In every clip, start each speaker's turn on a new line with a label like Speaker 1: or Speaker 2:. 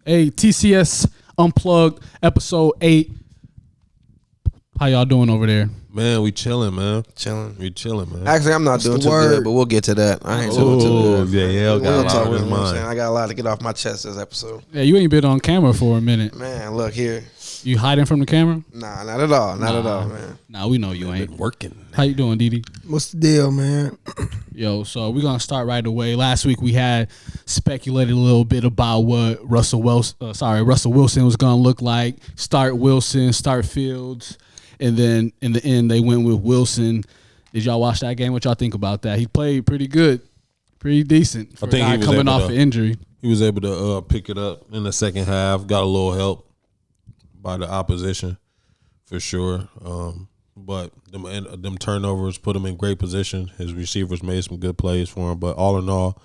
Speaker 1: Hey, TCS Unplugged, episode 8. How y'all doing over there?
Speaker 2: Man, we chilling, man.
Speaker 3: We
Speaker 2: chilling, man.
Speaker 3: Actually, I'm not doing too good, but we'll get to that. I ain't doing too good.
Speaker 2: Yeah, got a lot on his mind.
Speaker 3: I got a lot to get off my chest this episode.
Speaker 1: Yeah, you ain't been on camera for a minute.
Speaker 3: Man, look here.
Speaker 1: You hiding from the camera?
Speaker 3: Nah, not at all. Not at all, man.
Speaker 1: Nah, we know you ain't.
Speaker 2: Been working.
Speaker 1: How you doing, Didi?
Speaker 4: What's the deal, man?
Speaker 1: Yo, so we're going to start right away. Last week we had speculated a little bit about what Russell Wilson was going to look like. Start Wilson, start Fields. And then in the end, they went with Wilson. Did y'all watch that game? What y'all think about that? He played pretty good, pretty decent for a guy coming off an injury.
Speaker 2: He was able to pick it up in the second half. Got a little help by the opposition for sure. But them turnovers put him in great position. His receivers made some good plays for him. But all in all,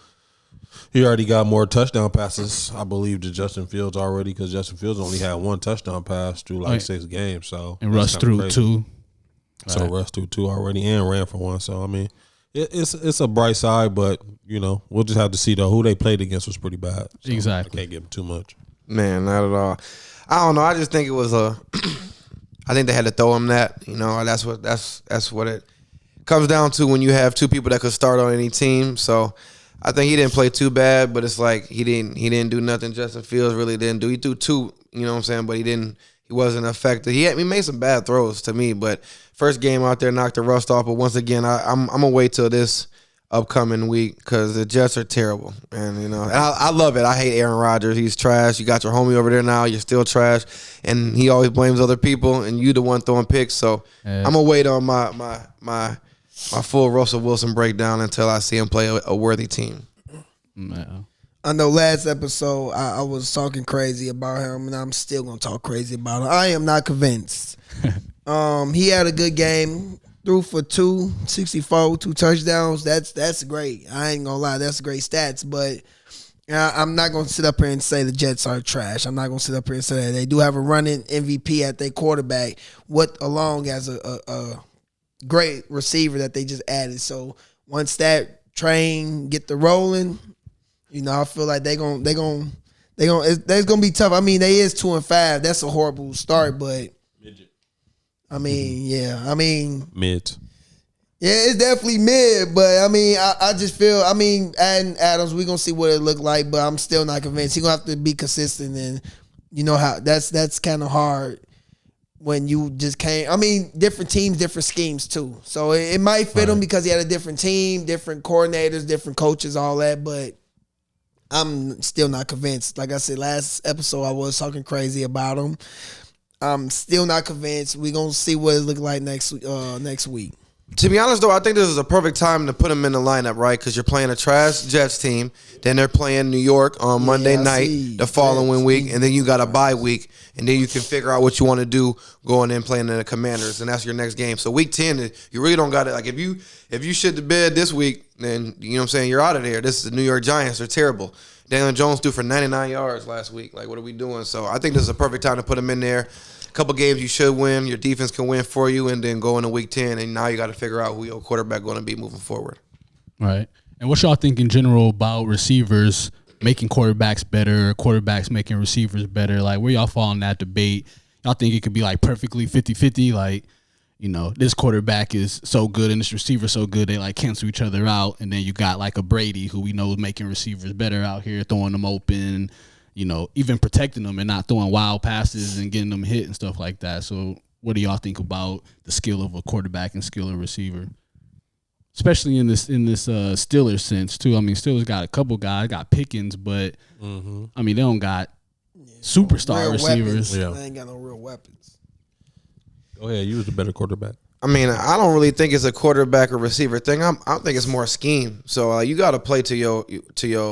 Speaker 2: he already got more touchdown passes, I believe, to Justin Fields already, because Justin Fields only had one touchdown pass through 6 games. So
Speaker 1: and Russ threw 2.
Speaker 2: So right. Russ threw 2 already and ran for 1. So I mean, it's a bright side, but we'll just have to see though. Who they played against was pretty bad. So
Speaker 1: exactly.
Speaker 2: I can't give them too much.
Speaker 3: Man, not at all. I don't know. I just think it was I think they had to throw him that. That's what it comes down to when you have 2 people that could start on any team. So I think he didn't play too bad, but it's like he didn't do nothing. Justin Fields really didn't do. He threw 2, you know what I'm saying, but he wasn't effective. He made some bad throws to me, but first game out there knocked the rust off. But once again, I'm gonna wait till this upcoming week because the Jets are terrible, and I love it. I hate Aaron Rodgers. He's trash. You got your homie over there now. You're still trash, and he always blames other people, and you the one throwing picks. So I'm gonna wait on my full Russell Wilson breakdown until I see him play a worthy team.
Speaker 1: No.
Speaker 4: I know last episode I was talking crazy about him, and I'm still gonna talk crazy about him. I am not convinced. He had a good game. Threw for 264, 2 touchdowns. That's great. I ain't gonna lie, that's great stats. But I'm not gonna sit up here and say the Jets are trash. I'm not gonna sit up here and say that. They do have a running MVP at their quarterback, along as a great receiver that they just added. So once that train get the rolling, I feel like there's gonna be tough. I mean, they is 2-5. That's a horrible start, but
Speaker 2: Mid.
Speaker 4: Yeah, it's definitely mid, but I just feel, adding Adams, we're gonna see what it look like, but I'm still not convinced. He's gonna have to be consistent, and how that's kind of hard when you just can't. Different teams, different schemes too. So it might fit him because he had a different team, different coordinators, different coaches, all that, but I'm still not convinced. Like I said, last episode I was talking crazy about him. I'm still not convinced. We're going to see what it look like next week.
Speaker 3: To be honest, though, I think this is a perfect time to put him in the lineup, right? Because you're playing a trash Jets team. Then they're playing New York on Monday night the following week. And then you got a bye week. And then you can figure out what you want to do going in playing in the Commanders. And that's your next game. So week 10, you really don't got it. Like if you shit the bed this week, then, you're out of there. This is the New York Giants. They're terrible. Daniel Jones threw for 99 yards last week. Like, what are we doing? So I think this is a perfect time to put him in there. A couple games you should win. Your defense can win for you, and then go into week 10, and now you got to figure out who your quarterback going to be moving forward.
Speaker 1: Right. And what y'all think in general about receivers making quarterbacks better, quarterbacks making receivers better? Like, where y'all fall in that debate? Y'all think it could be, like, perfectly 50-50? Like, this quarterback is so good and this receiver so good, they, like, cancel each other out. And then you got, like, a Brady who we know is making receivers better out here, throwing them open, even protecting them and not throwing wild passes and getting them hit and stuff like that. So what do y'all think about the skill of a quarterback and skill of a receiver? Especially in this Steelers sense, too. Steelers got a couple guys, got Pickens, but, they don't got superstar receivers.
Speaker 4: Yeah. They ain't got no real weapons.
Speaker 2: Go ahead. You was the better quarterback.
Speaker 3: I don't really think it's a quarterback or receiver thing. I think it's more a scheme. So you got to play to your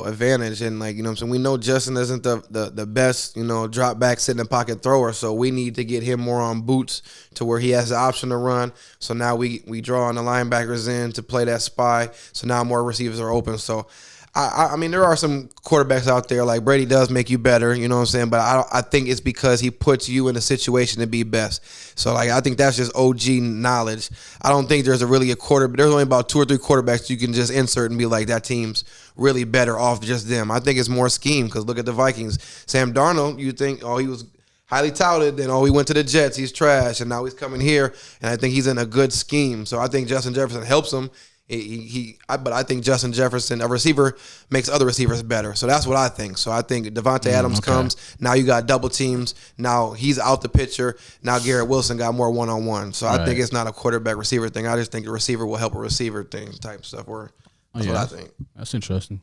Speaker 3: advantage, and we know Justin isn't the best drop back sit in the pocket thrower. So we need to get him more on boots to where he has the option to run. So now we draw on the linebackers in to play that spy. So now more receivers are open. So there are some quarterbacks out there, like Brady does make you better, you know what I'm saying? But I think it's because he puts you in a situation to be best. So, I think that's just OG knowledge. I don't think there's there's only about 2 or 3 quarterbacks you can just insert and be like, that team's really better off just them. I think it's more scheme because look at the Vikings. Sam Darnold, you think, oh, he was highly touted, then he went to the Jets, he's trash, and now he's coming here, and I think he's in a good scheme. So I think Justin Jefferson helps him. But I think Justin Jefferson, a receiver, makes other receivers better. So that's what I think. So I think Devontae Adams comes. Now you got double teams. Now he's out the picture. Now Garrett Wilson got more one-on-one. So I think it's not a quarterback receiver thing. I just think the receiver will help a receiver thing type stuff. That's what I think.
Speaker 1: That's interesting.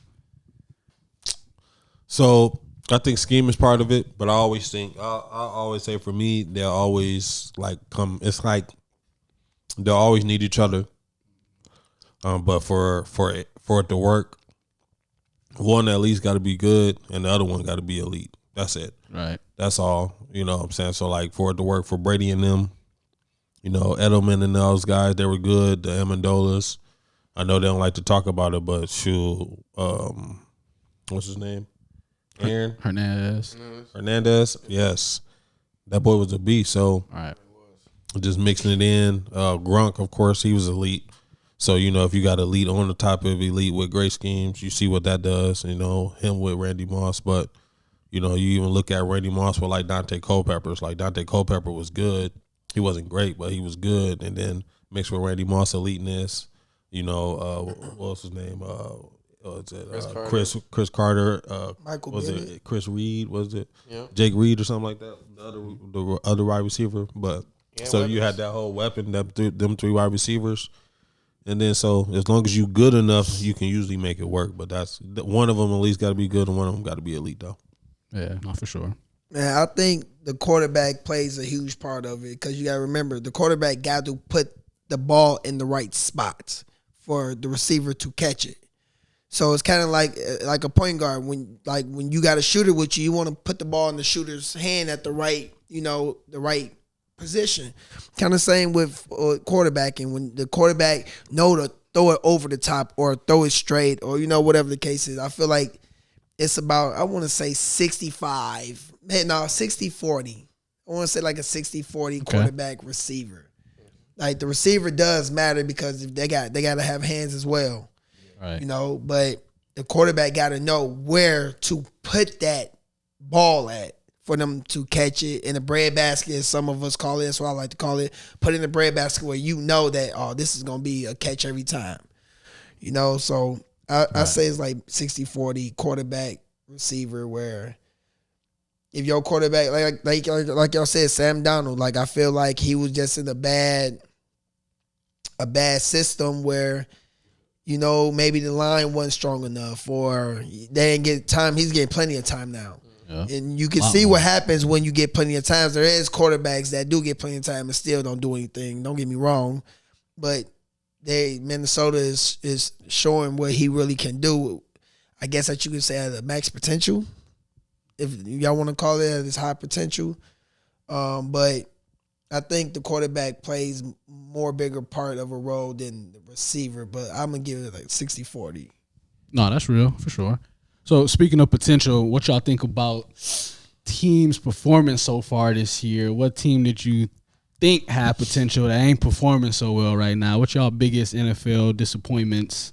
Speaker 2: So I think scheme is part of it, but I always think I always say for me they'll always come. It's like they'll always need each other. But for it to work, one at least got to be good, and the other one got to be elite. That's it.
Speaker 1: Right.
Speaker 2: That's all. You know what I'm saying? So, for it to work for Brady and them, Edelman and those guys, they were good. The Amendolas, I know they don't like to talk about it, but shoot, what's his name? Aaron? Hernandez. Yes. That boy was a beast. So,
Speaker 1: right.
Speaker 2: Just mixing it in. Gronk, of course, he was elite. So, if you got elite on the top of elite with great schemes, you see what that does, him with Randy Moss. But, you even look at Randy Moss with Dante Culpepper. Dante Culpepper was good. He wasn't great, but he was good. And then mixed with Randy Moss eliteness, what was his name? Chris Carter.
Speaker 4: Michael
Speaker 2: was
Speaker 4: Bennett.
Speaker 2: it Chris Reed? Was it
Speaker 3: Yeah.
Speaker 2: Jake Reed or something like that? The other wide receiver. But you had that whole weapon, them three wide receivers. And then so as long as you good enough, you can usually make it work. But that's one of them at least got to be good, and one of them got to be elite though.
Speaker 1: Yeah, not for sure.
Speaker 4: Man, I think the quarterback plays a huge part of it because you got to remember the quarterback got to put the ball in the right spots for the receiver to catch it. So it's kind of like a point guard when you got a shooter with you, you want to put the ball in the shooter's hand at the right position. Kind of same with quarterbacking. When the quarterback know to throw it over the top or throw it straight or whatever the case is, I feel like it's about, I want to say 60-40. I want to say a 60-40 quarterback receiver. The receiver does matter because they got to have hands as well.
Speaker 1: Right.
Speaker 4: But the quarterback got to know where to put that ball at for them to catch it in the bread basket, as some of us call it. That's what I like to call it. Put it in the bread basket where that, this is going to be a catch every time. So I say it's 60-40 quarterback receiver where if your quarterback, like y'all said, Sam Darnold, I feel like he was just in a bad system where, maybe the line wasn't strong enough or they didn't get time. He's getting plenty of time now. Yeah. And you can see what happens when you get plenty of times. There is quarterbacks that do get plenty of time and still don't do anything. Don't get me wrong. But Minnesota is showing what he really can do. I guess that you could say at a max potential, if y'all want to call it at his high potential. But I think the quarterback plays more bigger part of a role than the receiver. But I'm going to give it 60-40.
Speaker 1: No, that's real for sure. So speaking of potential, what y'all think about teams' performance so far this year? What team did you think had potential that ain't performing so well right now? What y'all biggest NFL disappointments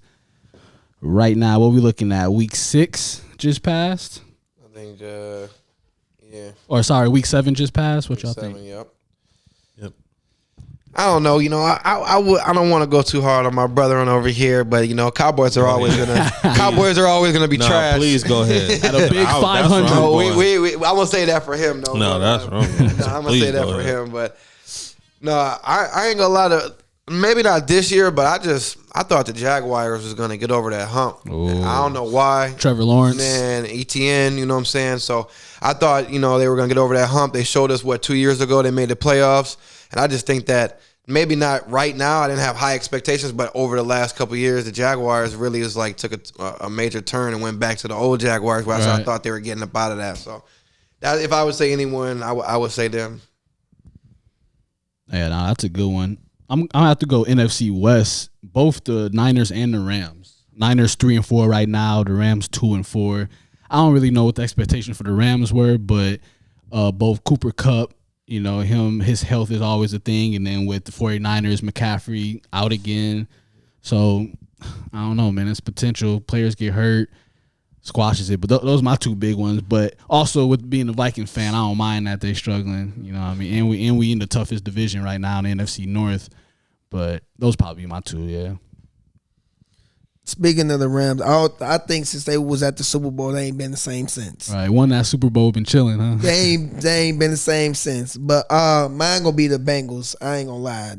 Speaker 1: right now? What we looking at? Week 6 just passed?
Speaker 3: I think, yeah.
Speaker 1: Or sorry, week 7 just passed? What y'all think?
Speaker 3: Yep. I don't know. I don't want to go too hard on my brother on over here, but Cowboys are always gonna be trash.
Speaker 2: Please go ahead.
Speaker 1: At a big 500.
Speaker 3: No, I'm gonna say that for him.
Speaker 2: That's wrong.
Speaker 3: I'm gonna say that for him, but no, I ain't gonna lie to. Maybe not this year, but I thought the Jaguars was gonna get over that hump. I don't know why.
Speaker 1: Trevor Lawrence,
Speaker 3: man, ETN. You know what I'm saying? So I thought they were gonna get over that hump. They showed us 2 years ago they made the playoffs. And I just think that maybe not right now. I didn't have high expectations, but over the last couple of years, the Jaguars really took a major turn and went back to the old Jaguars, where I thought they were getting up out of that. So, if I would say anyone, I would say them.
Speaker 1: Yeah, that's a good one. I'm gonna have to go NFC West. Both the Niners and the Rams. Niners 3-4 right now. The Rams 2-4. I don't really know what the expectations for the Rams were, but both Cooper Kupp. His health is always a thing. And then with the 49ers, McCaffrey out again. So I don't know, man. It's potential. Players get hurt, squashes it. But those are my two big ones. But also with being a Viking fan, I don't mind that they're struggling. You know what I mean? And we in the toughest division right now in the NFC North. But those probably my two, yeah.
Speaker 4: Speaking of the Rams, I think since they was at the Super Bowl, they ain't been the same since.
Speaker 1: Right, won that Super Bowl, been chilling, huh?
Speaker 4: They ain't been the same since. But mine gonna be the Bengals. I ain't gonna lie.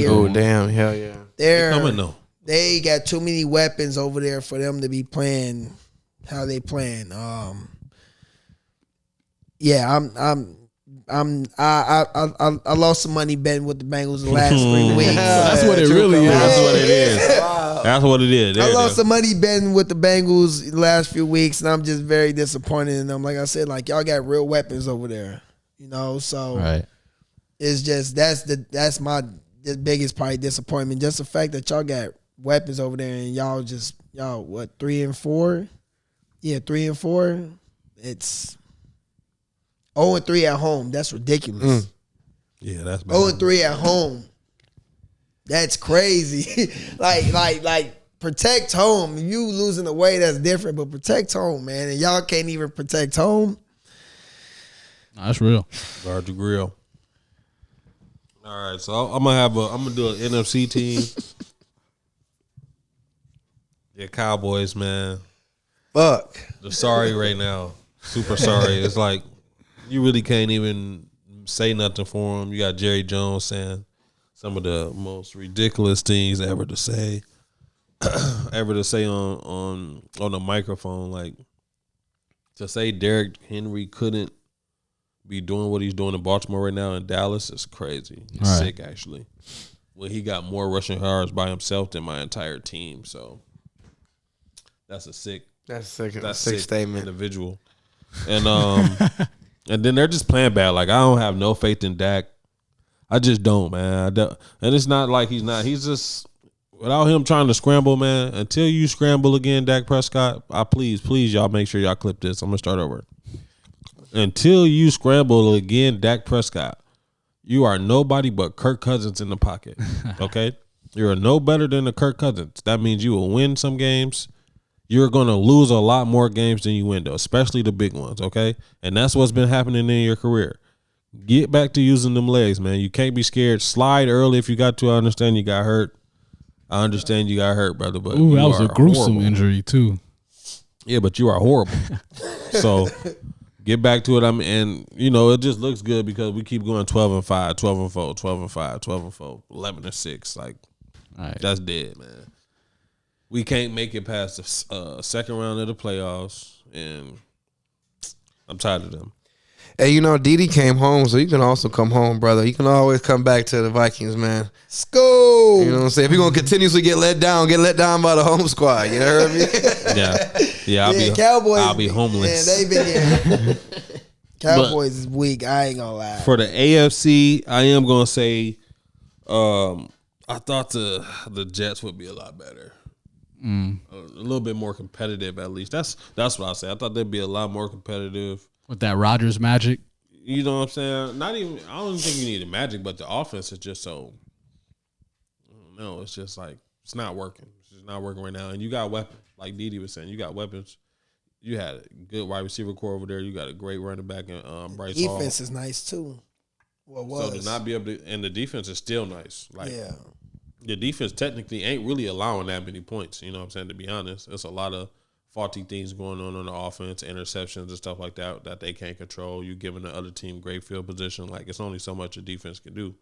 Speaker 3: Oh damn, hell yeah.
Speaker 2: They're coming though.
Speaker 4: They got too many weapons over there for them to be playing how they playing. Yeah, I lost some money betting with the Bengals the last 3 weeks.
Speaker 1: That's what it really is.
Speaker 2: That's what it is. That's what it is.
Speaker 4: I lost some money betting with the Bengals the last few weeks, and I'm just very disappointed in them. Like I said, like y'all got real weapons over there, you know. So
Speaker 1: right.
Speaker 4: It's just that's my biggest probably disappointment. Just the fact that y'all got weapons over there, and y'all what 3-4? Yeah, 3-4. It's 0-3 at home. That's ridiculous.
Speaker 2: Yeah, that's bad.
Speaker 4: 0-3 at home. That's crazy. like protect home. You losing away, that's different, but protect home, man. And y'all can't even protect home.
Speaker 1: Nah, that's real.
Speaker 2: Guard the grill. All right, so I'm gonna do an NFC team. Yeah, Cowboys, man.
Speaker 3: Fuck.
Speaker 2: They're sorry right now. Super sorry. It's like you really can't even say nothing for them. You got Jerry Jones saying some of the most ridiculous things ever to say on the microphone. Like to say Derrick Henry couldn't be doing what he's doing in Baltimore right now in Dallas is crazy. It's sick, actually. When he got more rushing yards by himself than my entire team. So that's a sick.
Speaker 3: That's a sick statement.
Speaker 2: Individual. And and then they're just playing bad. Like I don't have no faith in Dak. I just don't, man. And it's not like he's not. He's just without him trying to scramble, man. Until you scramble again, Dak Prescott. Please, y'all make sure y'all clip this. I'm gonna start over. Until you scramble again, Dak Prescott, you are nobody but Kirk Cousins in the pocket. Okay, you're no better than the Kirk Cousins. That means you will win some games. You're going to lose a lot more games than you win, though, especially the big ones, okay? And that's what's been happening in your career. Get back to using them legs, man. You can't be scared. Slide early if you got to. I understand you got hurt. I understand you got hurt, brother. But
Speaker 1: that was a gruesome
Speaker 2: horrible.
Speaker 1: Injury, too.
Speaker 2: Yeah, but you are horrible. So get back to it. And, you know, it just looks good because we keep going 12-5, 12-4, 12-5, 12-4, 11-6. Like, that's dead, man. We can't make it past the second round of the playoffs, and I'm tired of them.
Speaker 3: Hey, you know, Didi came home, so you can also come home, brother. You can always come back to the Vikings, man.
Speaker 4: School.
Speaker 3: You know what I'm saying? If you're going to continuously get let down by the home squad. You heard me?
Speaker 2: Yeah.
Speaker 4: Cowboys.
Speaker 2: I'll be homeless.
Speaker 4: Yeah, they been Cowboys is weak. I ain't gonna lie.
Speaker 2: For the AFC, I am gonna say, I thought the Jets would be a lot better. A little bit more competitive, at least. That's what I say. I thought they'd be a lot more competitive
Speaker 1: with that Rodgers magic.
Speaker 2: You know what I'm saying? I don't even think you need the magic, but the offense is just so. I don't know. It's just like it's not working. It's just not working right now. And you got weapons, like Didi was saying. You got weapons. You had a good wide receiver core over there. You got a great running back in Bryce Hall.
Speaker 4: Defense is nice too.
Speaker 2: So to not be able to, and the defense is still nice. Like,
Speaker 4: yeah.
Speaker 2: The defense technically ain't really allowing that many points. You know what I'm saying? To be honest, there's a lot of faulty things going on the offense, interceptions and stuff like that they can't control. You giving the other team great field position. Like, it's only so much a defense can do.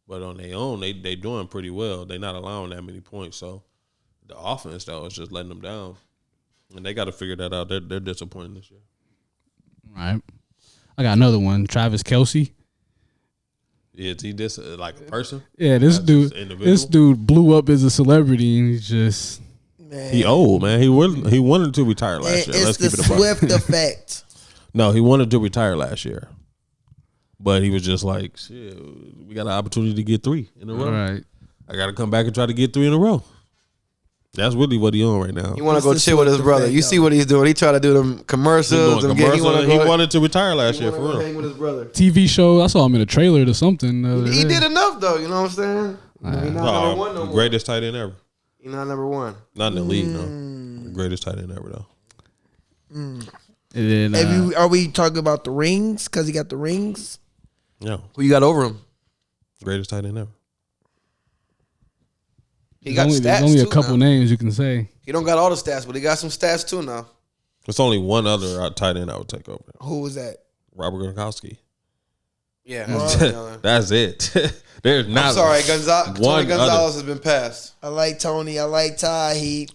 Speaker 2: But on their own, they doing pretty well. They're not allowing that many points. So the offense, though, is just letting them down. And they got to figure that out. They're disappointed this year.
Speaker 1: Right. I got another one. Travis Kelce.
Speaker 2: Yeah, is he this like a person?
Speaker 1: Yeah, this dude blew up as a celebrity, and he's just
Speaker 2: he old, man. He wanted to retire last year.
Speaker 4: Let's keep it a buck. It's the Swift effect.
Speaker 2: No, he wanted to retire last year, but he was just like, "Shit, we got an opportunity to get 3 in a row.
Speaker 1: All right,
Speaker 2: I got to come back and try to get 3 in a row." That's really what he on right now.
Speaker 3: He want to go chill with his brother. You see what he's doing? He try to do them commercials.
Speaker 2: He wanted to retire last year for real.
Speaker 3: Hang with his brother.
Speaker 1: TV show. I saw him in a trailer to something.
Speaker 3: He did enough though. You know what I'm saying?
Speaker 2: Greatest tight end ever.
Speaker 3: He's not number one.
Speaker 2: Not in the league, no. Greatest tight end ever, though.
Speaker 1: And then,
Speaker 4: Are we talking about the rings? Because he got the rings?
Speaker 2: Yeah.
Speaker 3: Who you got over him?
Speaker 2: Greatest tight end ever.
Speaker 3: He got
Speaker 1: there's
Speaker 3: stats
Speaker 1: only
Speaker 3: too
Speaker 1: a couple
Speaker 3: now.
Speaker 1: names you can say.
Speaker 3: He don't got all the stats, but he got some stats too now.
Speaker 2: There's only one other tight end I would take over.
Speaker 4: Who was that?
Speaker 2: Robert Gronkowski.
Speaker 3: Yeah,
Speaker 2: That's it. There's not.
Speaker 3: I'm sorry, Tony Gonzalez has been passed.
Speaker 4: I like Tony. I like Ty Heat.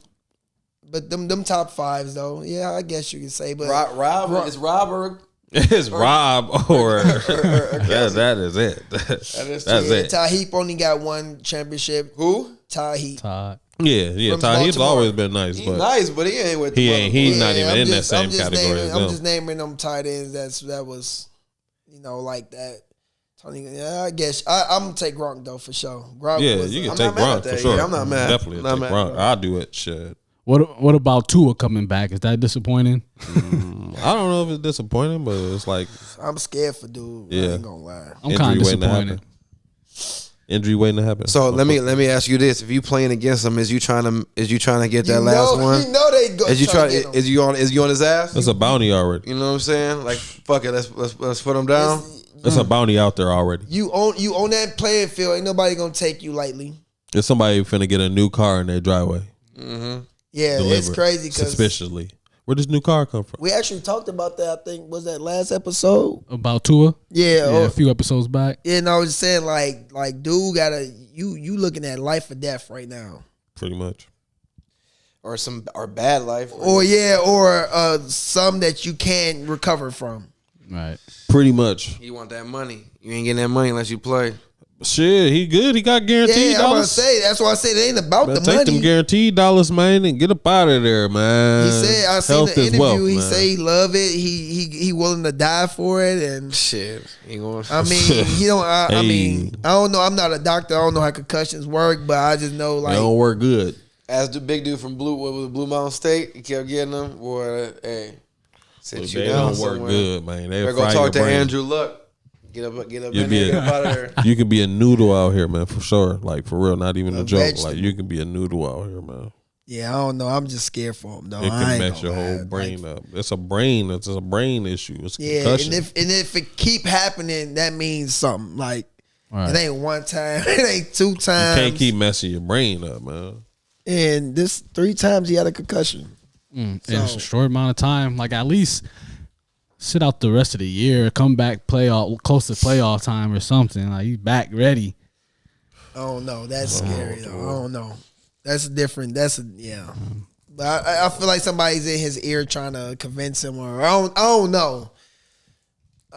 Speaker 4: But them top fives, though, yeah, I guess you could say. But
Speaker 3: It's Rob
Speaker 2: It's Rob or that is it. That's it.
Speaker 4: Ty Heap only got one championship.
Speaker 3: Who?
Speaker 4: Ty Heap.
Speaker 1: Todd.
Speaker 2: Yeah.
Speaker 4: From
Speaker 2: Ty Heap's
Speaker 4: Baltimore.
Speaker 2: always been nice,
Speaker 3: He's
Speaker 2: but
Speaker 3: nice, but he ain't with the
Speaker 2: he's not even in that same
Speaker 4: I'm just
Speaker 2: category as
Speaker 4: I'm
Speaker 2: them.
Speaker 4: just naming them tight ends that was, like that. Tony, yeah, I guess I'm gonna take Gronk though for sure. Gronk
Speaker 2: Yeah,
Speaker 4: was,
Speaker 2: you can
Speaker 3: I'm
Speaker 2: take
Speaker 3: not mad at
Speaker 2: Gronk for
Speaker 3: that.
Speaker 2: sure.
Speaker 3: Yeah, I'm not mad.
Speaker 2: Definitely
Speaker 3: Not
Speaker 2: take
Speaker 3: mad.
Speaker 2: Gronk. I'll do it. Shit.
Speaker 1: What about Tua coming back? Is that disappointing?
Speaker 2: I don't know if it's disappointing, but it's like
Speaker 4: I'm scared for dude. I
Speaker 2: Yeah.
Speaker 4: ain't gonna lie.
Speaker 1: I'm kind of
Speaker 2: injury waiting to happen.
Speaker 1: disappointed.
Speaker 2: Injury waiting to happen.
Speaker 3: So let me ask you this: if you playing against him, is you trying to get that
Speaker 4: You
Speaker 3: last
Speaker 4: know,
Speaker 3: one?
Speaker 4: You know they go.
Speaker 3: Is you
Speaker 4: try
Speaker 3: try?
Speaker 4: to get him.
Speaker 3: Is you on his ass?
Speaker 2: That's a bounty already.
Speaker 3: You know what I'm saying? Like fuck it, let's put him down.
Speaker 2: There's a bounty out there already.
Speaker 4: You own that playing field. Ain't nobody gonna take you lightly.
Speaker 2: There's somebody finna get a new car in their driveway.
Speaker 4: Yeah, it's
Speaker 2: Delivered
Speaker 4: crazy because
Speaker 2: suspiciously. Where does new car come from?
Speaker 4: we actually talked about that. I think was that last episode.
Speaker 1: About Tua?
Speaker 4: Yeah,
Speaker 1: Yeah, a few episodes back.
Speaker 4: yeah. And I was saying like dude gotta you looking at life or death right now.
Speaker 2: Pretty much.
Speaker 3: or bad life.
Speaker 4: Or some that you can't recover from.
Speaker 1: Right.
Speaker 2: Pretty much.
Speaker 3: You want that money. You ain't getting that money unless you play.
Speaker 2: Shit, he good. He got guaranteed
Speaker 4: Yeah, I'm gonna
Speaker 2: dollars.
Speaker 4: say that's why I said it ain't about the
Speaker 2: Take them
Speaker 4: money.
Speaker 2: guaranteed dollars, man, and get up out of there, man.
Speaker 4: He said I seen
Speaker 2: Health
Speaker 4: the
Speaker 2: is
Speaker 4: interview.
Speaker 2: wealth,
Speaker 4: He
Speaker 2: man.
Speaker 4: say he love it. He willing to die for it. And
Speaker 3: Shit. Ain't going
Speaker 4: I mean, you know, I
Speaker 2: Hey.
Speaker 4: mean, I don't know. I'm not a doctor. I don't know how concussions work, but I just know
Speaker 2: They
Speaker 4: like
Speaker 2: don't work good.
Speaker 3: As the big dude from Blue Mountain State, he kept getting them. Boy, hey, sit you
Speaker 2: They
Speaker 3: down
Speaker 2: don't work
Speaker 3: somewhere.
Speaker 2: good, man. They
Speaker 3: Better go
Speaker 2: fry
Speaker 3: talk
Speaker 2: your
Speaker 3: to
Speaker 2: brain.
Speaker 3: Andrew Luck. Get up
Speaker 2: You'll
Speaker 3: in
Speaker 2: be
Speaker 3: there, get up out of there.
Speaker 2: You can be a noodle out here, man, for sure. Like for real, not even a joke.
Speaker 4: vegetable.
Speaker 2: Like you can be a noodle out here, man.
Speaker 4: yeah, I don't know. I'm just scared for him though.
Speaker 2: It
Speaker 4: I
Speaker 2: can
Speaker 4: ain't
Speaker 2: mess your
Speaker 4: gonna
Speaker 2: whole
Speaker 4: lie.
Speaker 2: brain
Speaker 4: Like,
Speaker 2: up. It's a brain. It's a brain issue. It's a
Speaker 4: yeah,
Speaker 2: concussion.
Speaker 4: and if it keep happening, that means something. Like
Speaker 1: Right.
Speaker 4: it ain't one time, it ain't two
Speaker 2: you
Speaker 4: times.
Speaker 2: can't keep messing your brain up, man.
Speaker 4: And this 3 times he had a concussion.
Speaker 1: In a short amount of time, like at least sit out the rest of the year, come back close to playoff time or something. Like he's back ready.
Speaker 4: I don't know. That's scary though. I don't know. That's different. Yeah. But I feel like somebody's in his ear trying to convince him, or I don't know.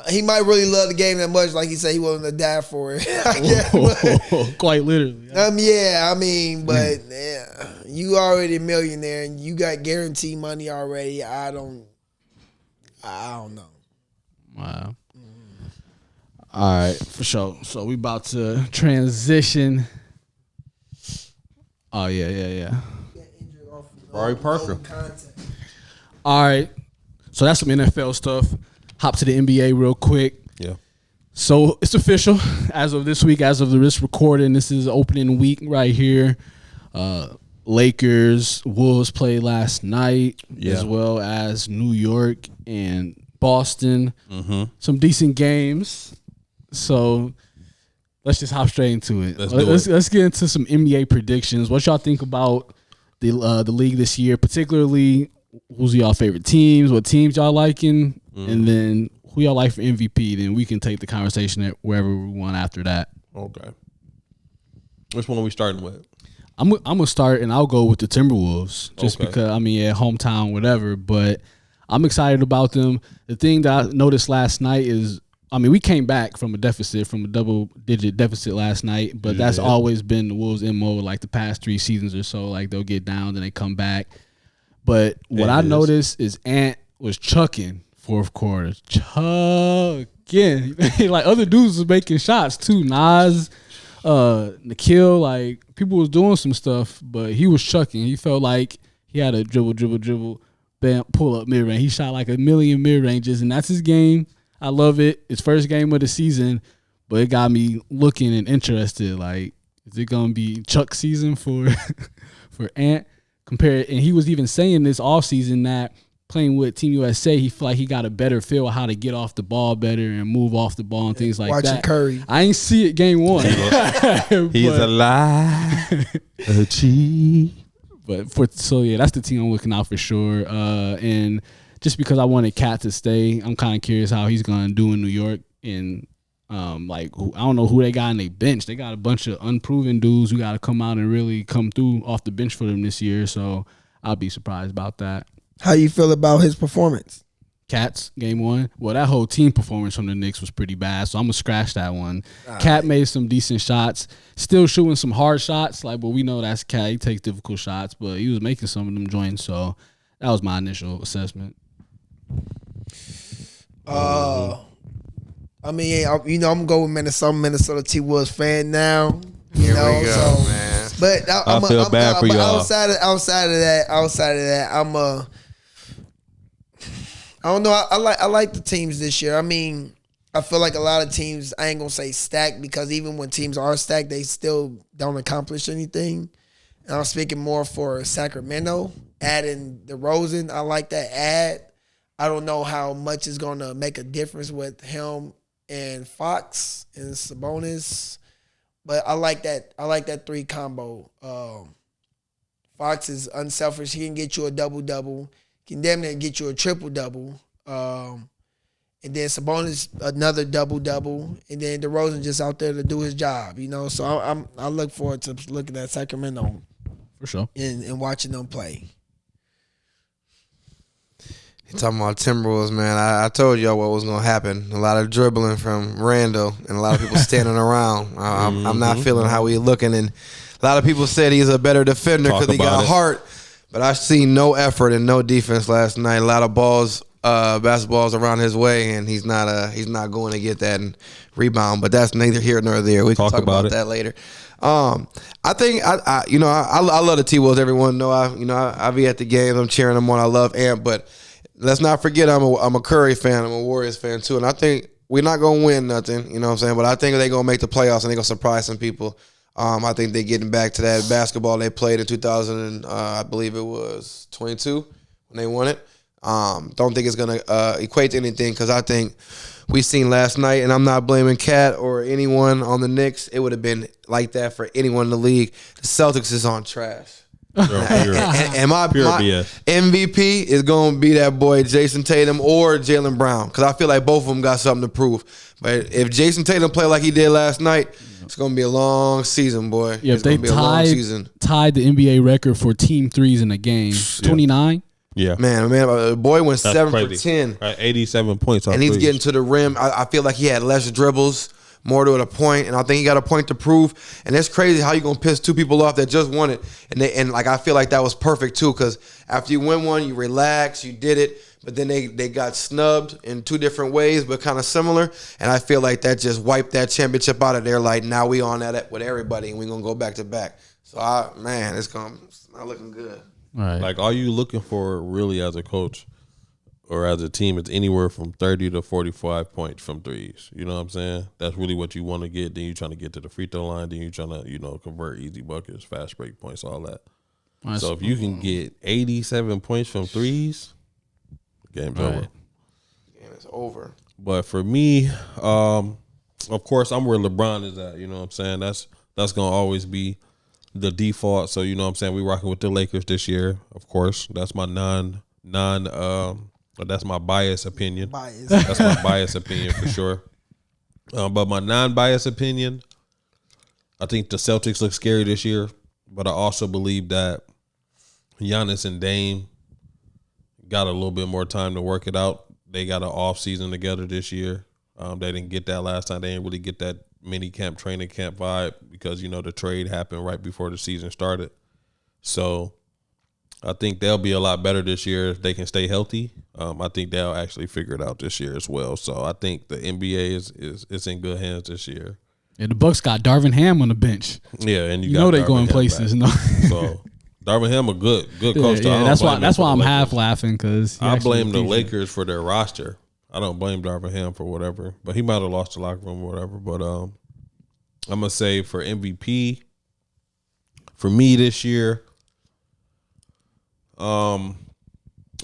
Speaker 4: He might really love the game that much, like he said he willing to die for it. I guess.
Speaker 1: Quite literally.
Speaker 4: Yeah, I mean, but yeah, you already a millionaire and you got guaranteed money already. I don't know.
Speaker 1: Wow. All right, for sure. So we about to transition. Oh yeah.
Speaker 2: Barry Parker.
Speaker 1: All right. So that's some NFL stuff. Hop to the NBA real quick.
Speaker 2: Yeah.
Speaker 1: So it's official as of this week, as of this recording. This is opening week right here. Lakers, Wolves played last night, as well as New York and Boston. Some decent games. So let's just hop straight into it. Let's get into some NBA predictions. What y'all think about the league this year, particularly who's y'all favorite teams, what teams y'all liking, and then who y'all like for MVP. Then we can take the conversation at wherever we want after that.
Speaker 2: Okay. Which one are we starting with?
Speaker 1: I'm gonna start and I'll go with the Timberwolves just
Speaker 2: Okay.
Speaker 1: because hometown, whatever. But I'm excited about them. The thing that I noticed last night is, we came back from a double-digit deficit last night, but that's always been the Wolves' MO like the past 3 seasons or so. Like they'll get down, then they come back. But what I noticed is Ant was chucking fourth quarter, chucking. Like other dudes was making shots too. Nas, Nikhil, like people was doing some stuff, but he was chucking. He felt like he had a dribble, bam, pull up mid range. He shot like 1,000,000 mid ranges, and that's his game. I love it. It's first game of the season, but it got me looking and interested. Like, is it gonna be Chuck season for for Ant compared, and he was even saying this offseason that playing with Team USA, he feel like he got a better feel of how to get off the ball better and move off the ball and things like
Speaker 4: Watching
Speaker 1: that.
Speaker 4: Curry.
Speaker 1: I ain't see it game one.
Speaker 2: He's a lie. A cheat.
Speaker 1: But that's the team I'm looking out for sure. And just because I wanted Cat to stay, I'm kind of curious how he's gonna do in New York. And I don't know who they got in their bench. They got a bunch of unproven dudes who got to come out and really come through off the bench for them this year. So I'll be surprised about that.
Speaker 4: How you feel about his performance?
Speaker 1: Cat's game one. Well, that whole team performance from the Knicks was pretty bad, so I'm gonna scratch that one. Cat made some decent shots, still shooting some hard shots. But we know that's Cat. He takes difficult shots, but he was making some of them joints. So that was my initial assessment.
Speaker 4: I'm gonna go with Minnesota. Minnesota T Wolves fan now.
Speaker 3: Here we go, man.
Speaker 4: But
Speaker 2: I feel bad for y'all.
Speaker 4: Outside of that, I don't know. I like the teams this year. I mean, I feel like a lot of teams, I ain't gonna say stacked, because even when teams are stacked, they still don't accomplish anything. And I'm speaking more for Sacramento, adding DeRozan. I like that add. I don't know how much is gonna make a difference with him and Fox and Sabonis, but I like that. I like that three combo. Fox is unselfish. He can get you a double-double. Can damn near get you a triple-double. And then Sabonis, another double-double. And then DeRozan just out there to do his job, So I look forward to looking at Sacramento.
Speaker 1: For sure.
Speaker 4: And watching them play.
Speaker 3: You talking about Timberwolves, man. I told y'all what was going to happen. A lot of dribbling from Randall and a lot of people standing around. I'm not feeling how he's looking. And a lot of people said he's a better defender because he got heart. But I seen no effort and no defense last night. A lot of basketballs around his way, and he's not going to get that and rebound. But that's neither here nor there. We can talk about that later. I think I love the T-Wolves. Everyone know I be at the games. I'm cheering them on. I love Ant, but let's not forget I'm a Curry fan. I'm a Warriors fan too, and I think we're not gonna win nothing. You know what I'm saying? But I think they're gonna make the playoffs and they're gonna surprise some people. I think they're getting back to that basketball they played in 2000. I believe it was 22 when they won it. Don't think it's gonna equate to anything, because I think we seen last night, and I'm not blaming Cat or anyone on the Knicks. It would have been like that for anyone in the league. The Celtics is on trash. And my MVP is going to be that boy Jason Tatum or Jaylen Brown, because I feel like both of them got something to prove. But if Jason Tatum play like he did last night, it's going to be a long season, boy.
Speaker 1: Yeah,
Speaker 3: it's going to be a long season.
Speaker 1: Tied the NBA record for team threes in a game, 29.
Speaker 2: Yeah,
Speaker 3: man, the boy went
Speaker 2: That's
Speaker 3: 7
Speaker 2: crazy.
Speaker 3: for 10,
Speaker 2: 87 points,
Speaker 3: and he's getting to the rim. I feel like he had less dribbles, more to a point, and I think he got a point to prove. And it's crazy how you gonna piss two people off that just won it, and I feel like that was perfect too, because after you win one, you relax, you did it, but then they got snubbed in two different ways, but kind of similar, and I feel like that just wiped that championship out of there. Like, now we on that with everybody, and we gonna go back to back. So it's not looking good.
Speaker 1: Right.
Speaker 2: Like, all you looking for really as a coach or as a team is anywhere from 30 to 45 points from threes. You know what I'm saying? That's really what you want to get. Then you're trying to get to the free throw line. Then you're trying to, convert easy buckets, fast break points, all that. So if you can get 87 points from threes, game's over.
Speaker 3: Game is over.
Speaker 2: But for me, of course, I'm where LeBron is at. You know what I'm saying? That's going to always be the default. So, you know what I'm saying? We rocking with the Lakers this year, of course. That's my that's my biased opinion. That's my biased opinion for sure. But my non-biased opinion, I think the Celtics look scary this year, but I also believe that Giannis and Dame got a little bit more time to work it out. They got an off season together this year. They didn't get that last time. They didn't really get that mini camp, training camp vibe because, the trade happened right before the season started. So I think they'll be a lot better this year if they can stay healthy. I think they'll actually figure it out this year as well. So I think the NBA is in good hands this year.
Speaker 1: And the Bucks got Darvin Ham on the bench.
Speaker 2: Yeah, and you
Speaker 1: know
Speaker 2: got
Speaker 1: they going places. No,
Speaker 2: so Darvin Ham a good coach.
Speaker 1: Yeah, that's why I'm half laughing, because
Speaker 2: I blame the Lakers for their roster. I don't blame Darvin Ham for whatever, but he might have lost the locker room or whatever. But I'm gonna say for MVP, for me this year, I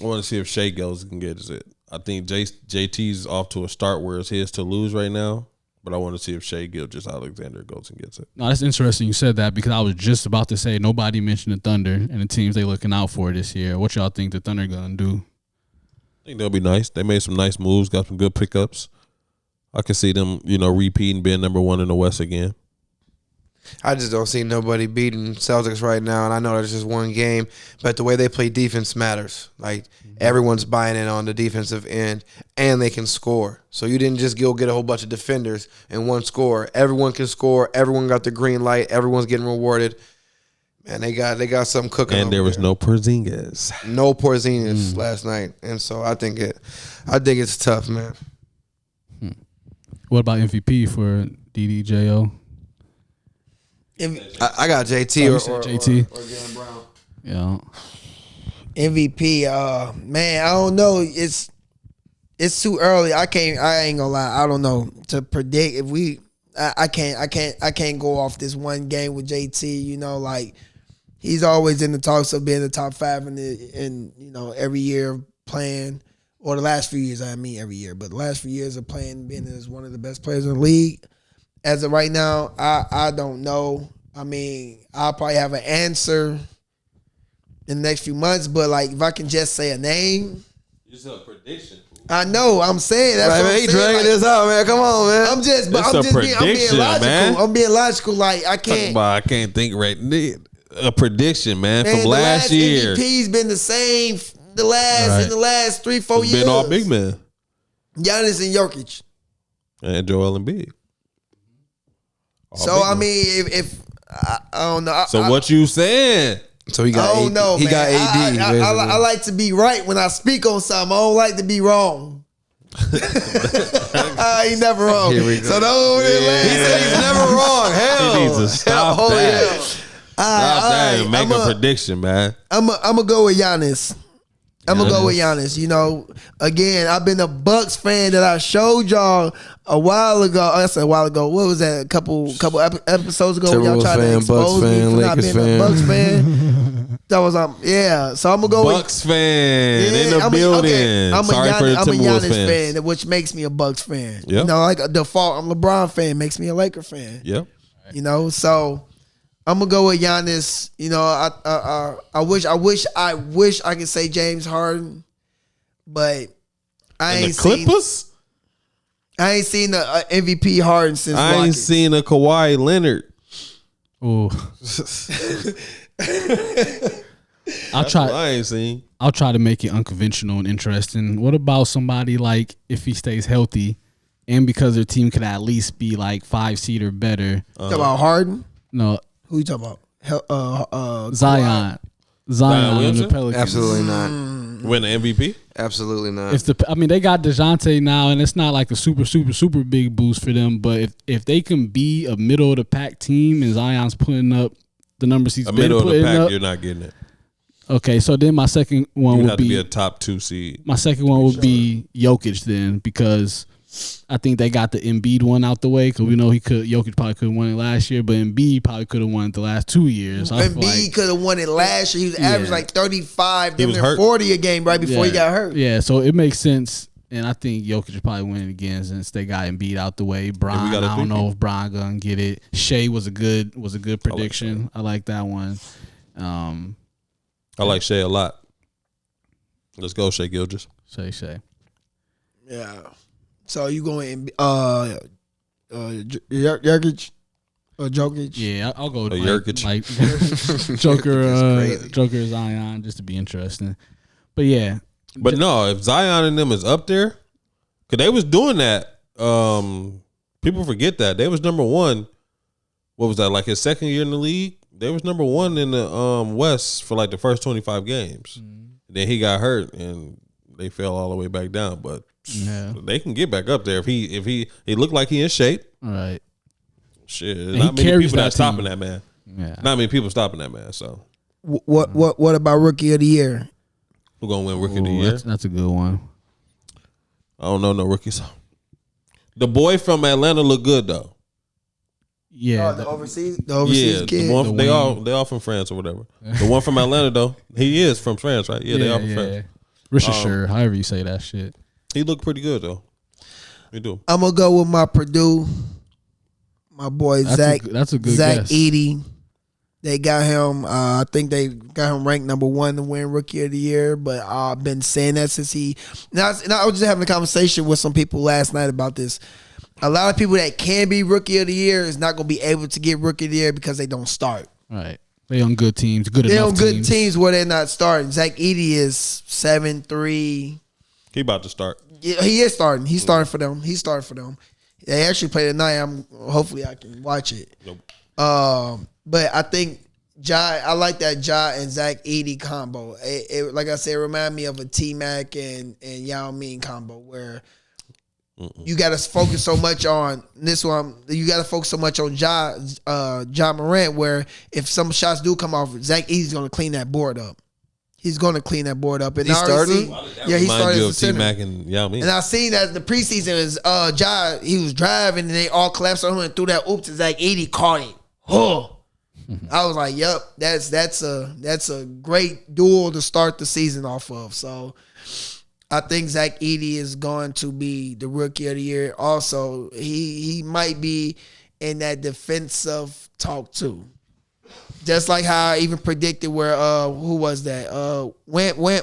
Speaker 2: want to see if Shea Gilgeous can get it. I think JT's off to a start where it's his to lose right now. But I want to see if Shea Gilgeous-Alexander goes and gets it.
Speaker 1: No, that's interesting you said that because I was just about to say nobody mentioned the Thunder and the teams they looking out for this year. What y'all think the Thunder gonna do?
Speaker 2: I think they'll be nice. They made some nice moves, got some good pickups. I can see them, repeating being number one in the West again.
Speaker 3: I just don't see nobody beating Celtics right now, and I know there's just one game, but the way they play defense matters. Like, everyone's buying in on the defensive end, and they can score. So you didn't just go get a whole bunch of defenders and one score. Everyone can score. Everyone got the green light. Everyone's getting rewarded. Man, they got something cooking.
Speaker 2: And there was no Porzingis.
Speaker 3: No Porzingis last night, and so I think it's tough, man.
Speaker 1: What about MVP for DDJO?
Speaker 3: I got JT or
Speaker 1: JT
Speaker 3: or Jaylen Brown.
Speaker 1: Yeah.
Speaker 4: MVP, man, I don't know. It's too early. I ain't gonna lie. I don't know to predict if we. I can't go off this one game with JT. Like he's always in the talks of being the top 5 in every year playing, or the last few years. I mean every year, but the last few years of playing, being as one of the best players in the league. As of right now, I don't know. I mean, I'll probably have an answer in the next few months, but like if I can just say a name.
Speaker 2: It's a prediction.
Speaker 4: I know, I'm saying that's
Speaker 3: right,
Speaker 4: what
Speaker 3: man,
Speaker 4: I'm
Speaker 3: he
Speaker 4: saying.
Speaker 3: dragging this out, man. Come on, man.
Speaker 4: I'm being logical.
Speaker 2: Man.
Speaker 4: I'm being logical. Like I can't.
Speaker 2: I can't think right. A prediction, man, from
Speaker 4: the
Speaker 2: last year.
Speaker 4: MVP's been the same. In the last 3-4 years.
Speaker 2: Been all big men.
Speaker 4: Giannis and Jokic.
Speaker 2: And Joel Embiid.
Speaker 4: So I mean, if I don't know.
Speaker 2: So what you saying?
Speaker 3: So he got.
Speaker 4: I don't know.
Speaker 3: He
Speaker 4: man.
Speaker 3: got AD.
Speaker 4: I like to be right when I speak on something. I don't like to be wrong. I ain't never wrong.
Speaker 3: Here we go.
Speaker 4: So don't.
Speaker 3: He said he's never wrong. Hell,
Speaker 2: He needs to stop
Speaker 3: hell,
Speaker 2: that.
Speaker 3: yeah.
Speaker 2: Stop that and make a prediction, man.
Speaker 4: I'm gonna go with Giannis. I'm gonna go with Giannis. Again, I've been a Bucks fan that I showed y'all a while ago. I said a while ago. What was that? A couple episodes ago when y'all tried to expose me for not being a Bucks fan. That was yeah. So I'm gonna go
Speaker 2: Bucks fan in the building.
Speaker 4: Okay. I'm
Speaker 2: Sorry for the
Speaker 4: I'm a
Speaker 2: Timberwolves
Speaker 4: Giannis
Speaker 2: fans.
Speaker 4: fan, which makes me a Bucks fan.
Speaker 2: Yep.
Speaker 4: Like a default, I'm a LeBron fan, makes me a Laker fan.
Speaker 2: Yep.
Speaker 4: So I'm gonna go with Giannis. I wish I could say James Harden, but I ain't seen the MVP Harden since
Speaker 2: I ain't seen a Kawhi Leonard.
Speaker 1: Ooh.
Speaker 2: I ain't seen.
Speaker 1: I'll try to make it unconventional and interesting. What about somebody like if he stays healthy and because their team could at least be like 5 seed or better?
Speaker 4: Talk about Harden?
Speaker 1: No.
Speaker 4: Who you talking about?
Speaker 1: Zion. Zion and the Pelicans.
Speaker 3: Absolutely not.
Speaker 2: Win the MVP?
Speaker 3: Absolutely not.
Speaker 1: They got DeJounte now, and it's not like a super big boost for them. But if they can be a middle of the pack team and Zion's putting up the numbers he's been putting up,
Speaker 2: middle of the pack, you're not getting it.
Speaker 1: Okay, so then my second one
Speaker 2: would
Speaker 1: would be
Speaker 2: a top 2 seed.
Speaker 1: My second one would be Jokic then, because I think they got the Embiid one out the way, because we know Jokic probably could have won it last year, but Embiid probably could have won it the last 2 years.
Speaker 4: Embiid could have won it last year. He was average like 35,
Speaker 2: he was hurt.
Speaker 4: 40 a game right before he got hurt.
Speaker 1: Yeah, so it makes sense. And I think Jokic is probably winning again since they got Embiid out the way. Bron, I don't know if Bron gonna get it. Shea was a good prediction. I like that one.
Speaker 2: I like Shea a lot. Let's go, Shea Gilgeous.
Speaker 1: Shea.
Speaker 4: Yeah. So you going Jokic or Jokic?
Speaker 1: Yeah, I'll go with
Speaker 2: Jokic.
Speaker 1: like Joker Zion, just to be interesting. But yeah.
Speaker 2: But no, if Zion and them is up there, because they was doing that. People forget that. They was number 1. What was that, like his second year in the league? They was number 1 in the West for like the first 25 games. Then he got hurt and they fell all the way back down. But they can get back up there if he looked like he in shape.
Speaker 1: All right.
Speaker 2: Shit, not many people that stopping that man.
Speaker 1: Yeah.
Speaker 2: Not many people stopping that man. So
Speaker 4: what about Rookie of the Year?
Speaker 2: Who gonna win Rookie of the Year?
Speaker 1: That's a good one.
Speaker 2: I don't know no rookies. The boy from Atlanta look good though.
Speaker 1: Yeah,
Speaker 4: The overseas
Speaker 2: Yeah,
Speaker 4: kid.
Speaker 2: the one, they all from France or whatever. The one from Atlanta though, he is from France, right? Yeah, they all from France.
Speaker 1: Richard, however you say that shit.
Speaker 2: He looked pretty good though. He do.
Speaker 4: I'm gonna go with my Purdue, my boy Zach.
Speaker 1: That's a good
Speaker 4: Zach
Speaker 1: guess.
Speaker 4: Edey. They got him. I think they got him ranked number 1 to win Rookie of the Year. But I've been saying that since he. Now I was just having a conversation with some people last night about this. A lot of people that can be Rookie of the Year is not going to be able to get Rookie of the Year because they don't start.
Speaker 1: Right. They on good teams. They
Speaker 4: on
Speaker 1: enough
Speaker 4: good teams where they're not starting. Zach Edey is 7-3.
Speaker 2: He about to start.
Speaker 4: Yeah, he is starting. He's starting for them. They actually play tonight. Hopefully I can watch it.
Speaker 2: Nope.
Speaker 4: But I think I like that Ja and Zach Edey combo. It like I said, it remind me of a T-Mac and Yao Ming combo where you got to focus so much on this one. You got to focus so much on Ja Morant where if some shots do come off, Zach Edey's going to clean that board up. He's going to clean that board up. And
Speaker 3: he's starting?
Speaker 4: Yeah, he started as a center.
Speaker 2: T-Mac and Yao Ming.
Speaker 4: And I seen that the preseason is Ja, he was driving and they all collapsed on him and threw that oop to Zach Edey, caught it. Oh. I was like, "Yep, that's a great duel to start the season off of." So, I think Zach Edey is going to be the Rookie of the Year. Also, he might be in that defensive talk too, just like how I even predicted where who was that Wembyana?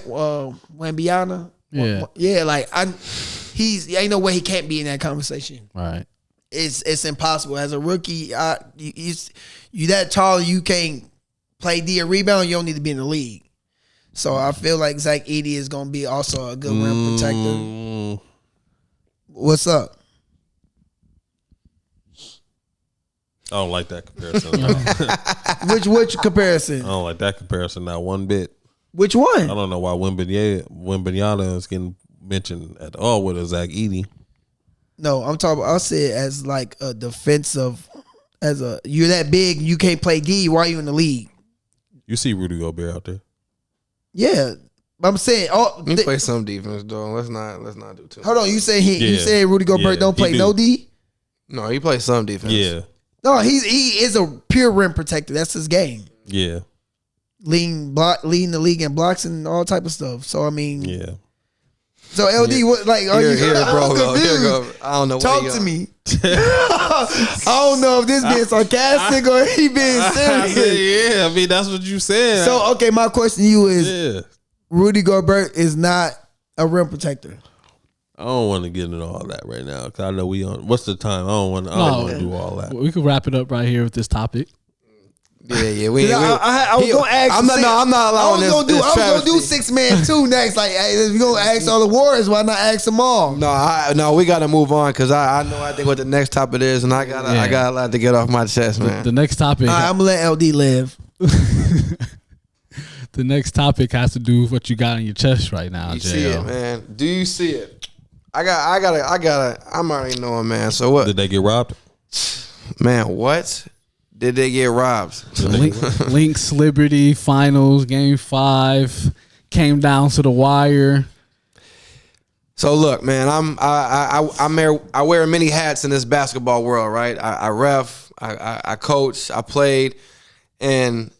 Speaker 1: Yeah,
Speaker 4: like ain't no way he can't be in that conversation.
Speaker 1: Right.
Speaker 4: It's impossible as a rookie. You that tall, you can't play D or rebound. You don't need to be in the league. So I feel like Zach Edey is going to be also a good rim protector. What's up?
Speaker 2: I don't like that comparison. No.
Speaker 4: Which comparison?
Speaker 2: I don't like that comparison not one bit.
Speaker 4: Which one?
Speaker 2: I don't know why Wembanyama is getting mentioned at all with a Zach Edey.
Speaker 4: No, I'm talking. I'll say it as like a defensive. You're that big, you can't play D. Why are you in the league?
Speaker 2: You see Rudy Gobert out there.
Speaker 4: Yeah, I'm saying.
Speaker 3: He plays some defense though. Let's not do too much.
Speaker 4: Hold on, you say Rudy Gobert don't play no D?
Speaker 3: No, he plays some defense.
Speaker 2: Yeah.
Speaker 4: No, he is a pure rim protector. That's his game.
Speaker 2: Yeah.
Speaker 4: Leading the league in blocks and all type of stuff. So I mean,
Speaker 2: yeah.
Speaker 4: So LD, what like are you?
Speaker 3: Here, bro,
Speaker 4: confused.
Speaker 3: I don't know.
Speaker 4: Talk to me. I don't know if this being sarcastic or he being serious.
Speaker 2: Yeah, I mean that's what you said.
Speaker 4: So okay, my question to you is:
Speaker 2: Rudy
Speaker 4: Gobert is not a rim protector.
Speaker 2: I don't want to get into all that right now because I know we on. What's the time? I don't want to do all that.
Speaker 1: We could wrap it up right here with this topic.
Speaker 3: Yeah.
Speaker 4: I was gonna ask.
Speaker 3: I'm not allowing this. I was
Speaker 4: gonna do 6-man 2 next. Like, hey, if you gonna ask all the Warriors, why not ask them all?
Speaker 3: No, we gotta move on because I think what the next topic is, and I got a lot to get off my chest, man.
Speaker 1: The next topic.
Speaker 4: All right, I'm gonna let LD live.
Speaker 1: The next topic has to do with what you got on your chest right now.
Speaker 3: You see it, man? Do you see it? I'm already knowing, man. So what?
Speaker 2: Did they get robbed?
Speaker 3: Man, what? Did they get robbed?
Speaker 1: Lynx Liberty Finals Game 5 came down to the wire.
Speaker 3: So look, man, I wear many hats in this basketball world, right? I ref, I coach, I played, and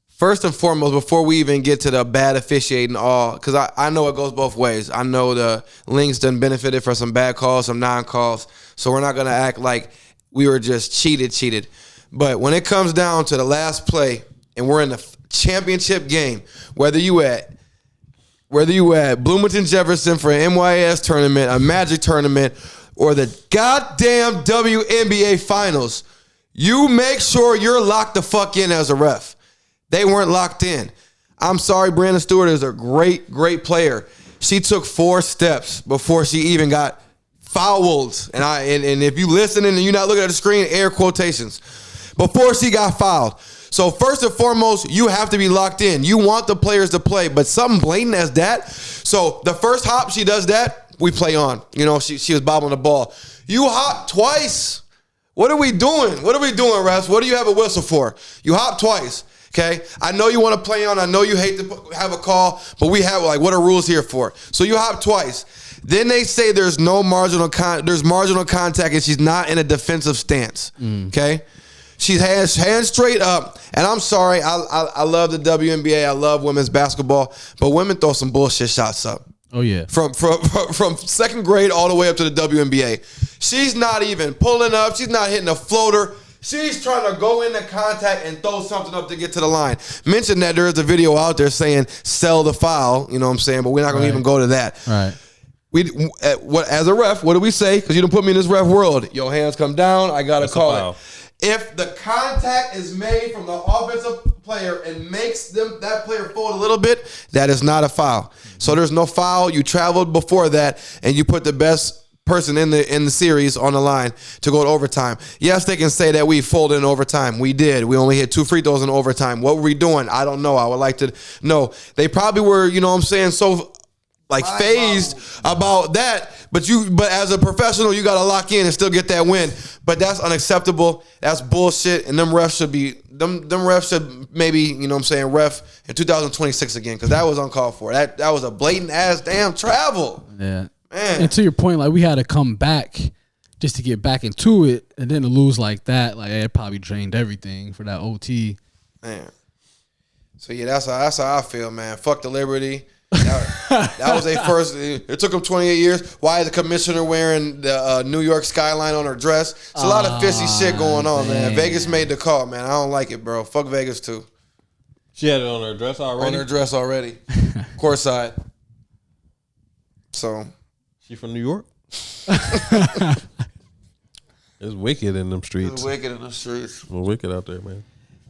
Speaker 3: first and foremost, before we even get to the bad officiating, because I know it goes both ways. I know the Lynx done benefited from some bad calls, some non-calls, so we're not gonna act like we were just cheated. But when it comes down to the last play and we're in the championship game, whether you at Bloomington Jefferson for an NYS tournament, a Magic tournament, or the goddamn WNBA finals, you make sure you're locked the fuck in as a ref. They weren't locked in. I'm sorry, Brandon Stewart is a great, great player. She took 4 steps before she even got fouled. And if you listening and you're not looking at the screen, air quotations. Before she got fouled. So first and foremost, you have to be locked in. You want the players to play, but something blatant as that. So the first hop, she does that, we play on. You know, she was bobbling the ball. You hop twice. What are we doing? Refs? What do you have a whistle for? You hop twice. Okay, I know you want to play on. I know you hate to have a call, but we have what are rules here for? So you hop twice. Then they say there's marginal contact, and she's not in a defensive stance. Okay, She's hands straight up. And I'm sorry, I love the WNBA. I love women's basketball, but women throw some bullshit shots up.
Speaker 1: Oh yeah.
Speaker 3: From second grade all the way up to the WNBA. She's not even pulling up. She's not hitting a floater. She's trying to go into contact and throw something up to get to the line. Mention that there is a video out there saying sell the foul. You know what I'm saying? But we're not going to even go to that.
Speaker 1: Right.
Speaker 3: As a ref, what do we say? Because you don't put me in this ref world. Your hands come down. I got to call it. If the contact is made from the offensive player and makes that player fold a little bit, that is not a foul. So there's no foul. You traveled before that, and you put the best person in the series on the line to go to overtime. Yes, they can say that we folded in overtime. We did. We only hit 2 free throws in overtime. What were we doing? I don't know. I would like to know. They probably were, you know what I'm saying, so phased about that. But as a professional, you got to lock in and still get that win. But that's unacceptable. That's bullshit. And them refs should maybe, you know what I'm saying, ref in 2026 again, because that was uncalled for. That was a blatant ass damn travel.
Speaker 1: Yeah.
Speaker 3: Man.
Speaker 1: And to your point, like, we had to come back just to get back into it, and then to lose like that, like, it probably drained everything for that OT.
Speaker 3: Man. So yeah, that's how I feel, man. Fuck the Liberty. That was a first. It took them 28 years. Why is the commissioner wearing the New York skyline on her dress? It's a lot of fishy shit going on, man. Vegas made the call, man. I don't like it, bro. Fuck Vegas too.
Speaker 2: She had it on her dress already.
Speaker 3: On her dress already, courtside. So,
Speaker 2: she from New York. It's wicked in them streets.
Speaker 3: It's wicked in the streets.
Speaker 2: Well, wicked out there, man.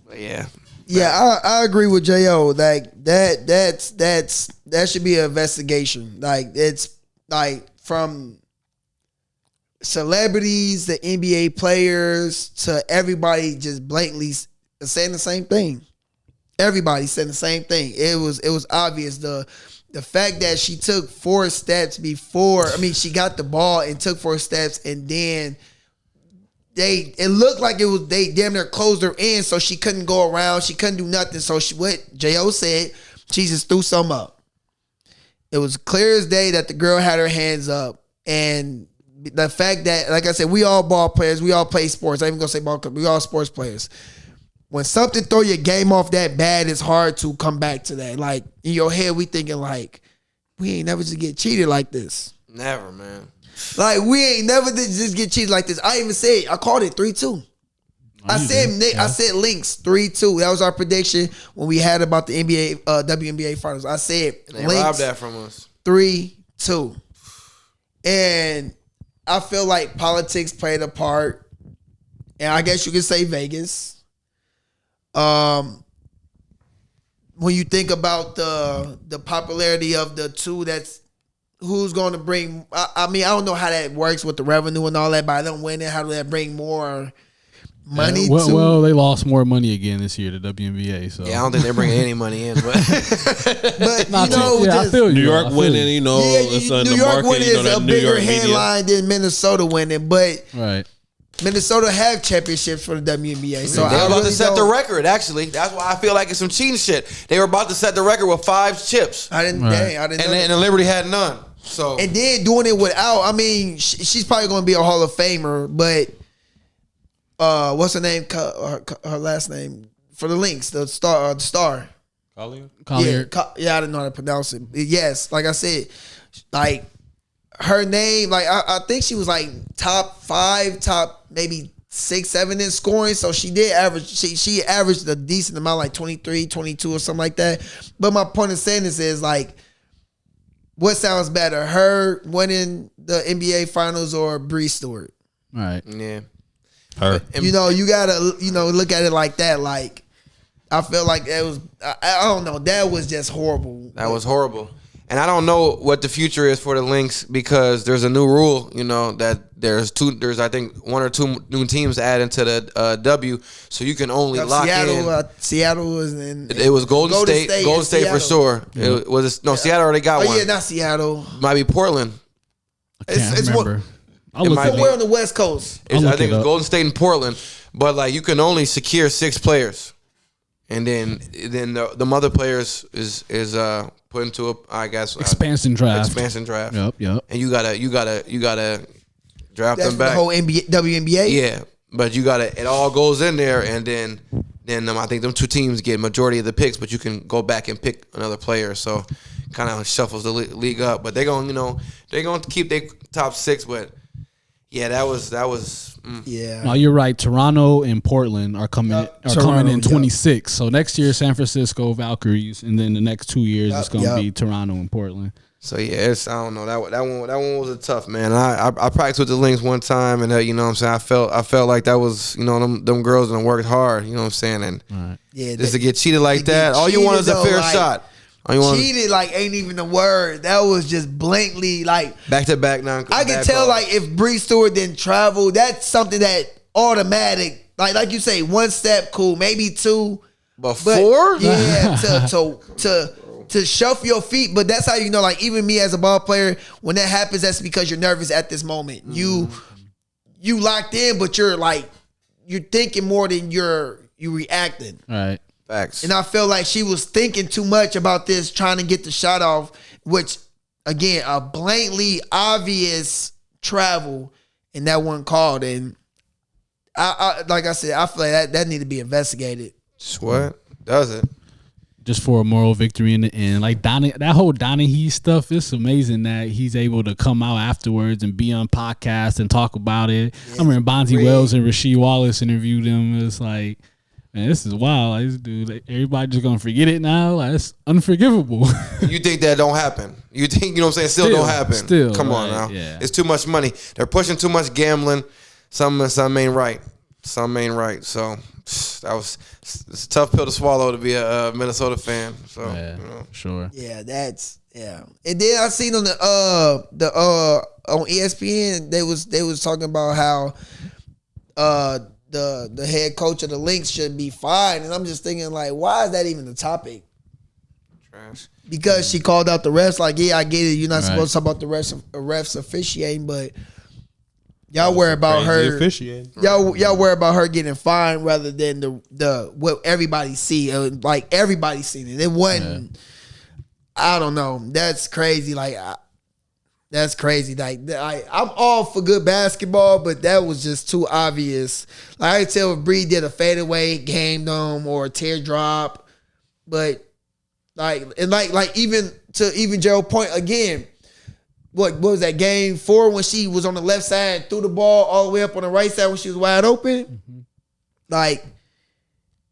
Speaker 3: But yeah.
Speaker 4: Yeah, I agree with Jo. Like that should be an investigation. Like, it's like from celebrities, the NBA players, to everybody just blatantly saying the same thing. Everybody saying the same thing. It was obvious. The fact that she took 4 steps before, she got the ball and took 4 steps, and then it looked like they damn near closed her in, so she couldn't go around. She couldn't do nothing. So what Jo said, she just threw some up. It was clear as day that the girl had her hands up. And the fact that, like I said, we all ball players. We all play sports. I ain't even going to say ball players. We all sports players. When something throw your game off that bad, it's hard to come back to that. Like, in your head, we thinking like, we ain't never just get cheated like this.
Speaker 3: Never, man.
Speaker 4: Like, we ain't never just get cheated like this. I even said, I called it 3-2. I said Lynx 3-2. That was our prediction when we had about the NBA, WNBA finals. I said
Speaker 3: they
Speaker 4: Lynx
Speaker 3: robbed that from us.
Speaker 4: 3-2. And I feel like politics played a part. And I guess you could say Vegas. When you think about the popularity of the two, who's going to bring? I don't know how that works with the revenue and all that, but I don't win it. How do that bring more money?
Speaker 1: Well, they lost more money again this year, the WNBA. So
Speaker 3: yeah, I don't think they're bringing any money in, but
Speaker 1: I feel you.
Speaker 2: New York winning,
Speaker 4: New York winning is a bigger headline than Minnesota winning, but
Speaker 1: right.
Speaker 4: Minnesota have championships for the WNBA. So
Speaker 3: they were about to set the record, actually. That's why I feel like it's some cheating shit. They were about to set the record with 5 chips.
Speaker 4: I didn't know.
Speaker 3: And the Liberty had none. So,
Speaker 4: and then doing it without, she's probably going to be a Hall of Famer, but what's her name? Her last name for the Lynx, the star.
Speaker 2: Collier?
Speaker 4: Yeah, I didn't know how to pronounce it. Yes, like I said, like her name, like I think she was like top 5, top maybe 6, 7 in scoring. So she did average. She averaged a decent amount, like 23, 22 or something like that. But my point of saying this is like, what sounds better, her winning the NBA Finals or Bree Stewart?
Speaker 1: All right.
Speaker 3: Yeah.
Speaker 2: Her.
Speaker 4: You gotta look at it like that. Like, I feel like it was. I don't know. That was just horrible.
Speaker 3: That was horrible. And I don't know what the future is for the Lynx, because there's a new rule, that there's I think 1 or 2 new teams added to the W, so you can only lock in.
Speaker 4: Seattle was in.
Speaker 3: It was Golden State. Golden State for sure.
Speaker 1: Yeah.
Speaker 3: It was Seattle already got one.
Speaker 4: Oh yeah, not Seattle.
Speaker 3: Might be Portland.
Speaker 1: I can't remember.
Speaker 4: Somewhere on the West Coast.
Speaker 3: I think it's Golden State and Portland, but like you can only secure 6 players, and then the other players is put into
Speaker 1: expansion draft.
Speaker 3: Yep. And you gotta draft
Speaker 4: That's
Speaker 3: them back.
Speaker 4: The whole WNBA.
Speaker 3: Yeah, But you gotta, it all goes in there, and then I think them two teams get majority of the picks, but you can go back and pick another player. So kind of shuffles the league up. But they're gonna keep their top 6. But yeah, that was.
Speaker 4: Yeah.
Speaker 1: No, you're right. Toronto and Portland are coming in 26. So next year, San Francisco Valkyries, and then the next 2 years it's gonna be Toronto and Portland.
Speaker 3: So yeah, I don't know, that one was a tough, man. I practiced with the Lynx one time, and you know what I'm saying, I felt like that was, you know, them girls done worked hard, you know what I'm saying, and just to get cheated like that, all you want is a fair shot.
Speaker 4: Cheated like ain't even a word. That was just blankly like
Speaker 3: back to back.
Speaker 4: I could tell like if Bree Stewart didn't travel, that's something that automatic. Like you say, 1 step cool, maybe 2,
Speaker 3: but 4.
Speaker 4: Yeah, to shuffle your feet. But that's how you know. Like even me as a ball player, when that happens, that's because you're nervous at this moment. You locked in, but you're thinking more than you reacting.
Speaker 1: All right.
Speaker 3: Facts.
Speaker 4: And I feel like she was thinking too much about this, trying to get the shot off, which, again, a blatantly obvious travel, and that wasn't called. And, I like I said, I feel like that need to be investigated.
Speaker 3: What? Does it?
Speaker 1: Just for a moral victory in the end. Like that whole Donahue stuff, it's amazing that he's able to come out afterwards and be on podcasts and talk about it. Yeah, I remember Bonzi Wells and Rasheed Wallace interviewed him. It's like, man, this is wild. Like, this dude, everybody just gonna forget it now? Like, it's unforgivable.
Speaker 3: You think that don't happen? You think, you know what I'm saying, still don't happen?
Speaker 1: Still.
Speaker 3: Come on now. Yeah. It's too much money. They're pushing too much gambling. Something ain't right. Something ain't right. So it's a tough pill to swallow to be a Minnesota fan. So
Speaker 1: sure.
Speaker 4: Yeah, And then I seen on on ESPN they was talking about how the head coach of the Lynx should be fired, and I'm just thinking like, why is that even the topic?
Speaker 3: Trash.
Speaker 4: Because she called out the refs. Like, yeah, I get it. You're not supposed to talk about the refs officiating, but y'all worry about her. Y'all worry about her getting fined rather than the what everybody see. Like everybody seen it. It wasn't. Yeah. I don't know. That's crazy. Like. That's crazy. Like I'm all for good basketball, but that was just too obvious. Like I could tell if Bree did a fadeaway, game them, or a teardrop, but like even Gerald point again. What was that game 4 when she was on the left side and threw the ball all the way up on the right side when she was wide open? Mm-hmm. Like,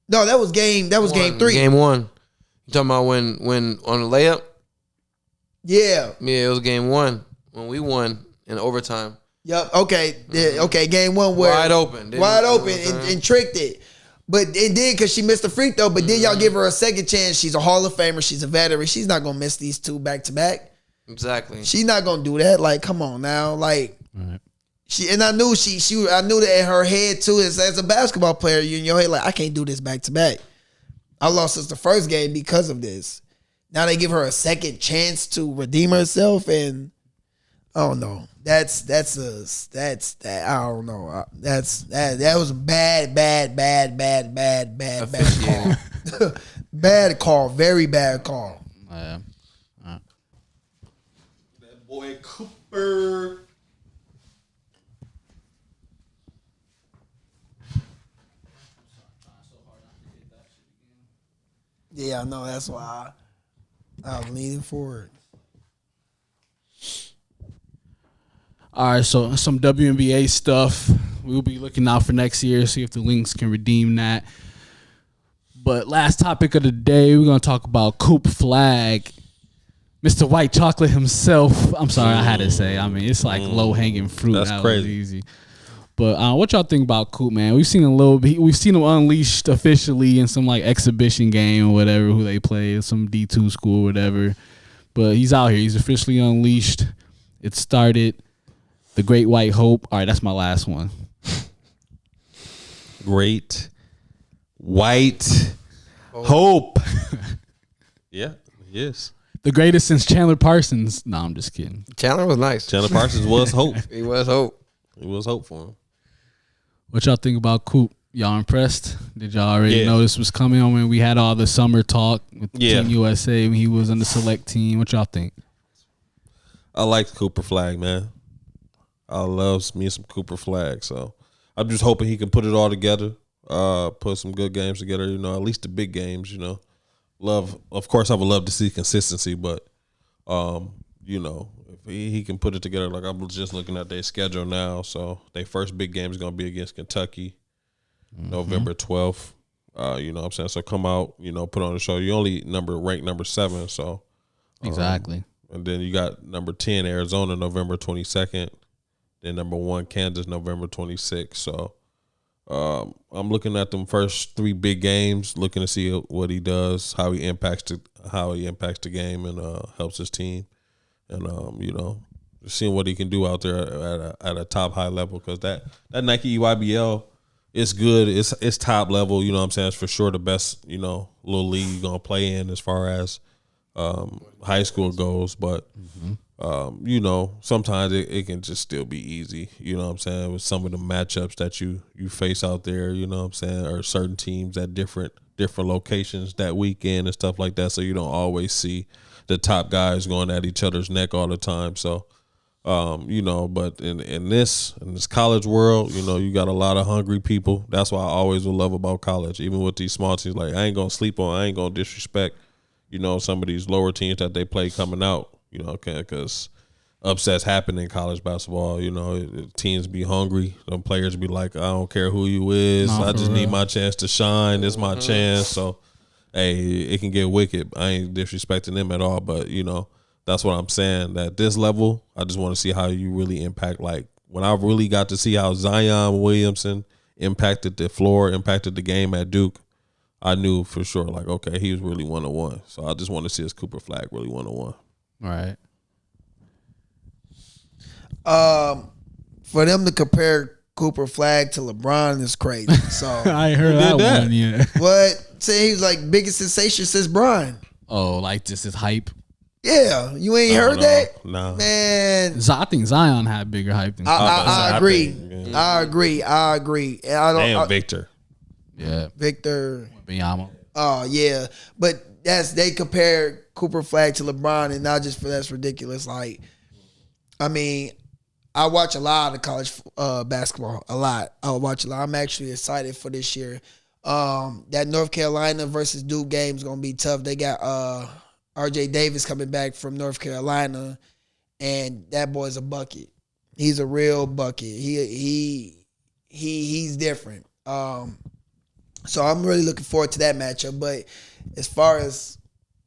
Speaker 4: no, that was game 3.
Speaker 3: Game 1. You talking about when on the layup?
Speaker 4: Yeah.
Speaker 3: Yeah, it was game 1 when we won in overtime.
Speaker 4: Yep. Okay. Yeah, okay. Game 1 where
Speaker 3: wide open
Speaker 4: and tricked it. But it did because she missed the free throw. But then y'all give her a second chance. She's a Hall of Famer. She's a veteran. She's not gonna miss these 2 back to back.
Speaker 3: Exactly.
Speaker 4: She's not gonna do that. Like, come on now. Like, I knew I knew that in her head too. As a basketball player, you in your head like, I can't do this back to back. I lost since the first game because of this. Now they give her a second chance to redeem herself, and I don't know. That's that. I don't know. That was a bad call. Bad call. Very bad call.
Speaker 2: That boy Cooper.
Speaker 4: Yeah, I know. That's why I was leaning forward.
Speaker 1: All right, so some WNBA stuff. We'll be looking out for next year, see if the Lynx can redeem that. But last topic of the day, we're going to talk about Cooper Flagg, Mr. White Chocolate himself. I'm sorry, I had to say. I mean, it's like low-hanging fruit.
Speaker 2: That's crazy.
Speaker 1: Easy. But what y'all think about Coop, man? We've seen him unleashed officially in some like exhibition game or whatever who they play, some D2 school or whatever. But he's out here. He's officially unleashed. It started. The Great White Hope. All right, that's my last one.
Speaker 2: Great White Hope. Yeah, yes.
Speaker 1: The greatest since Chandler Parsons. No, I'm just kidding.
Speaker 3: Chandler was nice.
Speaker 2: Chandler Parsons was hope.
Speaker 3: He was hope.
Speaker 2: It was hope for him.
Speaker 1: What y'all think about Coop? Y'all impressed? Did y'all already know this was coming on when we had all the summer talk with Team USA when he was on the select team? What y'all think?
Speaker 2: I like Cooper Flagg, man. I love me some Cooper Flagg. So I'm just hoping he can put it all together, put some good games together. At least the big games. Of course, I would love to see consistency, but if he can put it together, like I was just looking at their schedule now. So their first big game is going to be against Kentucky, November 12th. You know what I'm saying? So come out, put on the show. You only ranked number 7, so
Speaker 1: Exactly.
Speaker 2: And then you got number 10 Arizona November 22nd. Then number 1 Kansas November 26th. So I'm looking at them first 3 big games, looking to see what he does, how he impacts the game, and helps his team, and just seeing what he can do out there at a top high level, because that Nike EYBL is good. It's top level. You know what I'm saying? It's for sure the best little league you're gonna play in as far as high school goes, but sometimes it can just still be easy, you know what I'm saying, with some of the matchups that you face out there, you know what I'm saying, or certain teams at different locations that weekend and stuff like that, so you don't always see the top guys going at each other's neck all the time. So but in this college world, you got a lot of hungry people. That's why I always will love about college, even with these small teams. Like, I ain't gonna disrespect some of these lower teams that they play coming out, because upsets happen in college basketball. Teams be hungry. Them players be like, I don't care who you is. I just need my chance to shine. This is my chance. So, hey, it can get wicked. I ain't disrespecting them at all, but, that's what I'm saying. At this level, I just want to see how you really impact. Like, when I really got to see how Zion Williamson impacted the floor, impacted the game at Duke, I knew for sure, like, okay, he was really 1-on-1. So I just want to see his Cooper Flagg really 1-on-1.
Speaker 1: Right.
Speaker 4: For them to compare Cooper Flagg to LeBron is crazy. So
Speaker 1: I ain't heard that one yet.
Speaker 4: What? Say he was like biggest sensation since Brian.
Speaker 1: Oh, like just his hype.
Speaker 4: Yeah, you ain't heard that?
Speaker 2: No.
Speaker 4: Man.
Speaker 1: I think Zion had bigger hype than
Speaker 4: I agree.
Speaker 2: Yeah.
Speaker 4: I agree. And I don't.
Speaker 2: Victor.
Speaker 1: Yeah.
Speaker 4: Victor.
Speaker 1: Biyama.
Speaker 4: Oh yeah, but they compare Cooper Flagg to LeBron, and not just for that's ridiculous. Like, I mean, I watch a lot of college basketball. A lot. I watch a lot. I'm actually excited for this year. That North Carolina versus Duke game is gonna be tough. They got RJ Davis coming back from North Carolina, and that boy's a bucket. He's a real bucket. He's different. So I'm really looking forward to that matchup. But as far as,